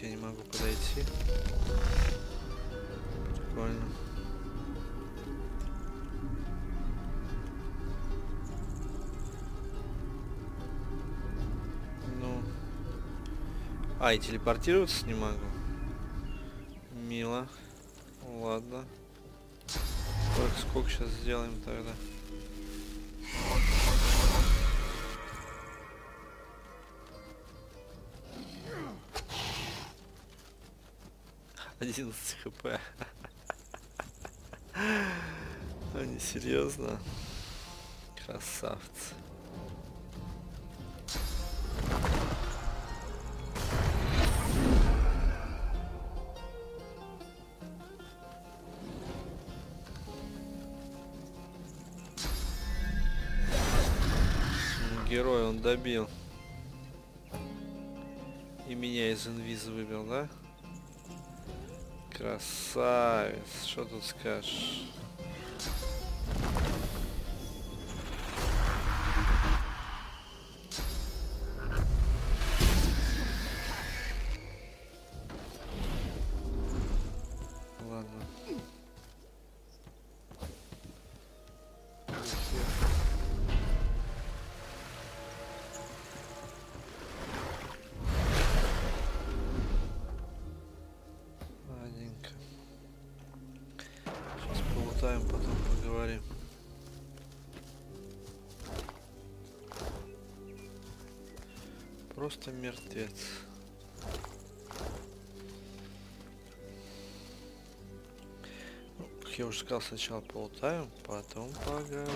Я не могу подойти. Прикольно. Ну. А, и телепортироваться не могу. Мило. Ладно. Сколько сейчас сделаем тогда? $11 хп. Они серьезно. Красавцы. Герой он добил. И меня из инвиза выбил, да? Красавец, что тут скажешь? Ладно. Потом поговорим. Просто мертвец. Ну, как я уже сказал, сначала полутаем, потом поговорим.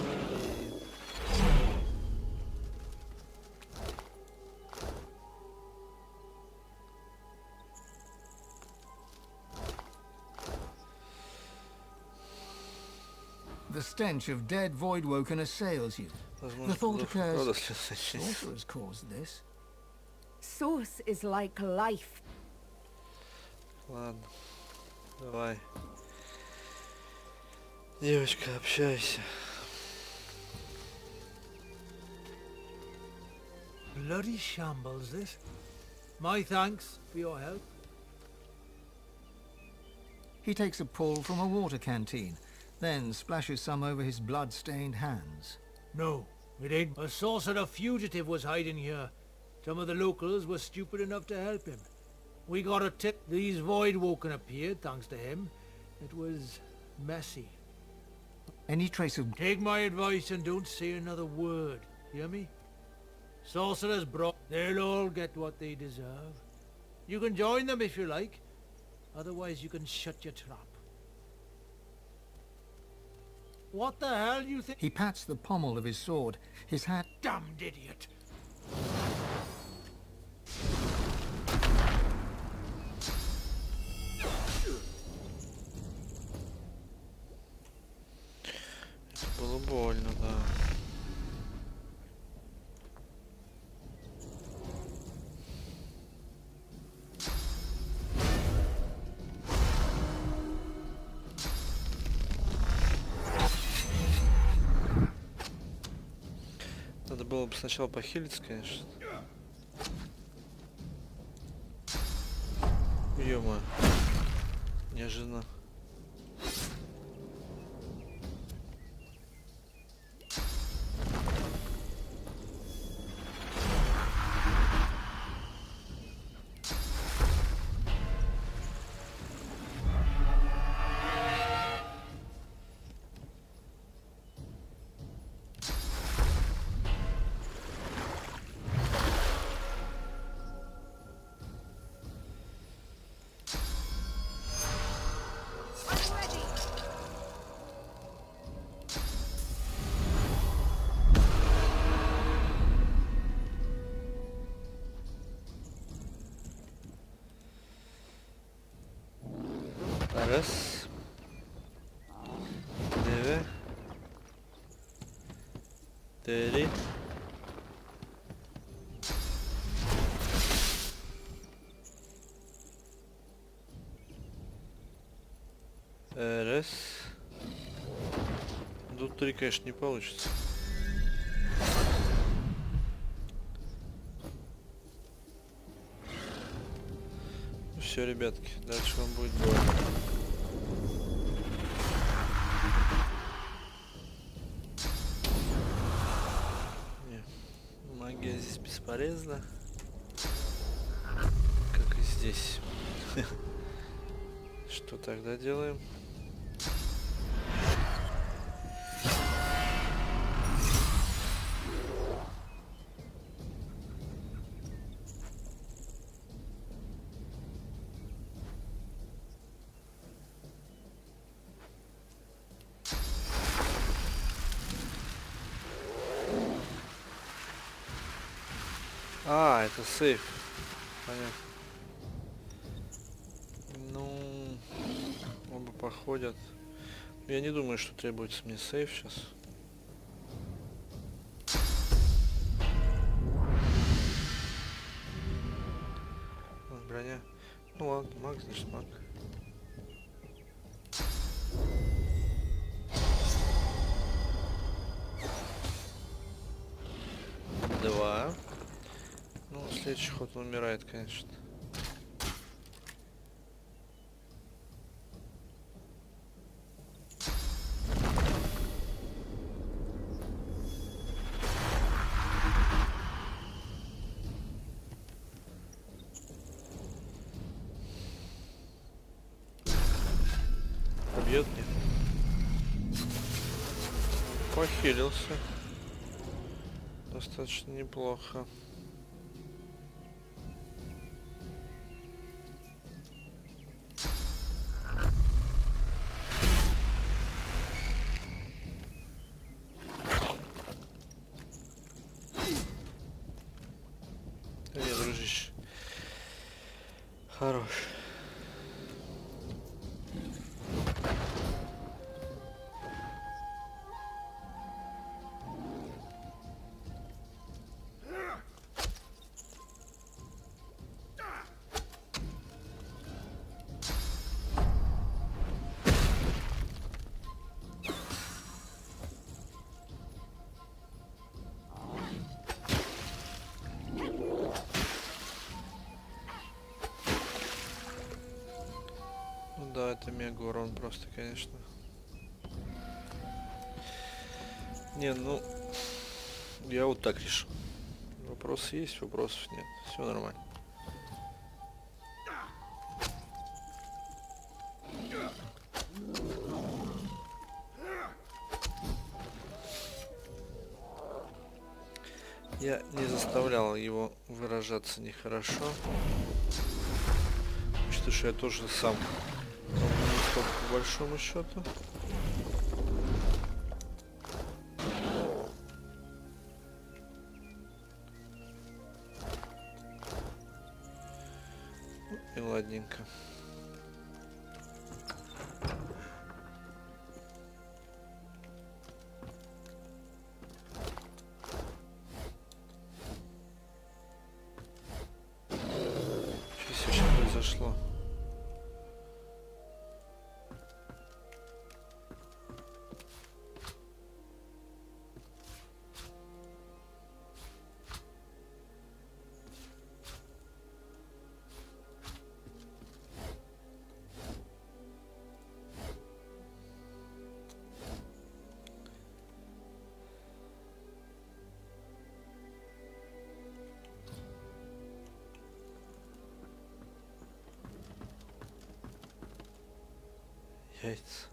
The stench of dead voidwoken assails you. The thought occurs, sorcerers caused this.
Source is like life.
Ладно, давай. Девочка, общайся.
Bloody shambles, this. My thanks for your help.
He takes a pull from a water canteen, then splashes some over his blood-stained hands.
No, it ain't. A sorcerer fugitive was hiding here. Some of the locals were stupid enough to help him. We got a tip. These voidwoken appeared, thanks to him. It was messy.
Any trace of...
Take my advice and don't say another word. Hear me? Sorcerers brought... They'll all get what they deserve. You can join them if you like. Otherwise you can shut your trap. What the hell you think?
He pats the pommel of his sword. His hand...
Damned idiot!
Это было больно, да. Надо было бы сначала похилиться, конечно. Ё-моё. Неожиданно. Раз. Два. Три. Раз. Тут 3, конечно, не получится. Ну все, ребятки, дальше вам будет больно. Не, магия здесь бесполезна. Как и здесь. Что тогда делаем? А, это сейф. Понятно. Ну, оба походят. Я не думаю, что требуется мне сейф сейчас. Вот, броня. Ну ладно, маг, значит маг. Два. Ну, следующий ход он умирает, конечно. Побьет мне. Похилился. Достаточно неплохо. Дружище. Хорош. Да, это мега урон просто, конечно. Не, ну, я вот так решил. Вопросы есть, вопросов нет. Все нормально. Я не заставлял его выражаться нехорошо. Учитывая, что я тоже сам по большому счету. И ладненько. Что сейчас произошло? Яйца.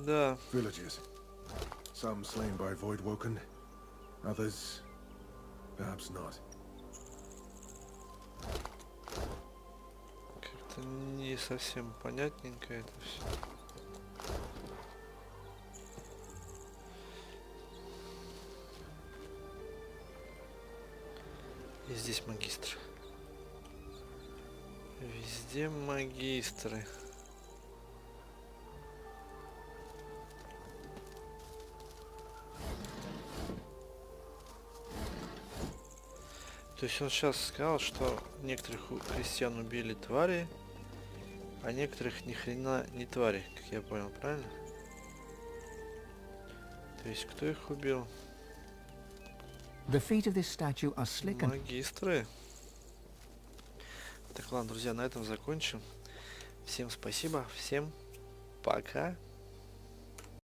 Да.
Villages. Some slain by Voidwoken, others perhaps not.
Как-то не совсем понятненько это все. И здесь магистр. Везде магистры. То есть он сейчас сказал, что некоторых христиан убили твари, а некоторых ни хрена не твари, как я понял, правильно? То есть кто их убил?
The feet of this statue are slick and...
Магистры. Так, ладно, друзья, на этом закончим. Всем спасибо, всем пока.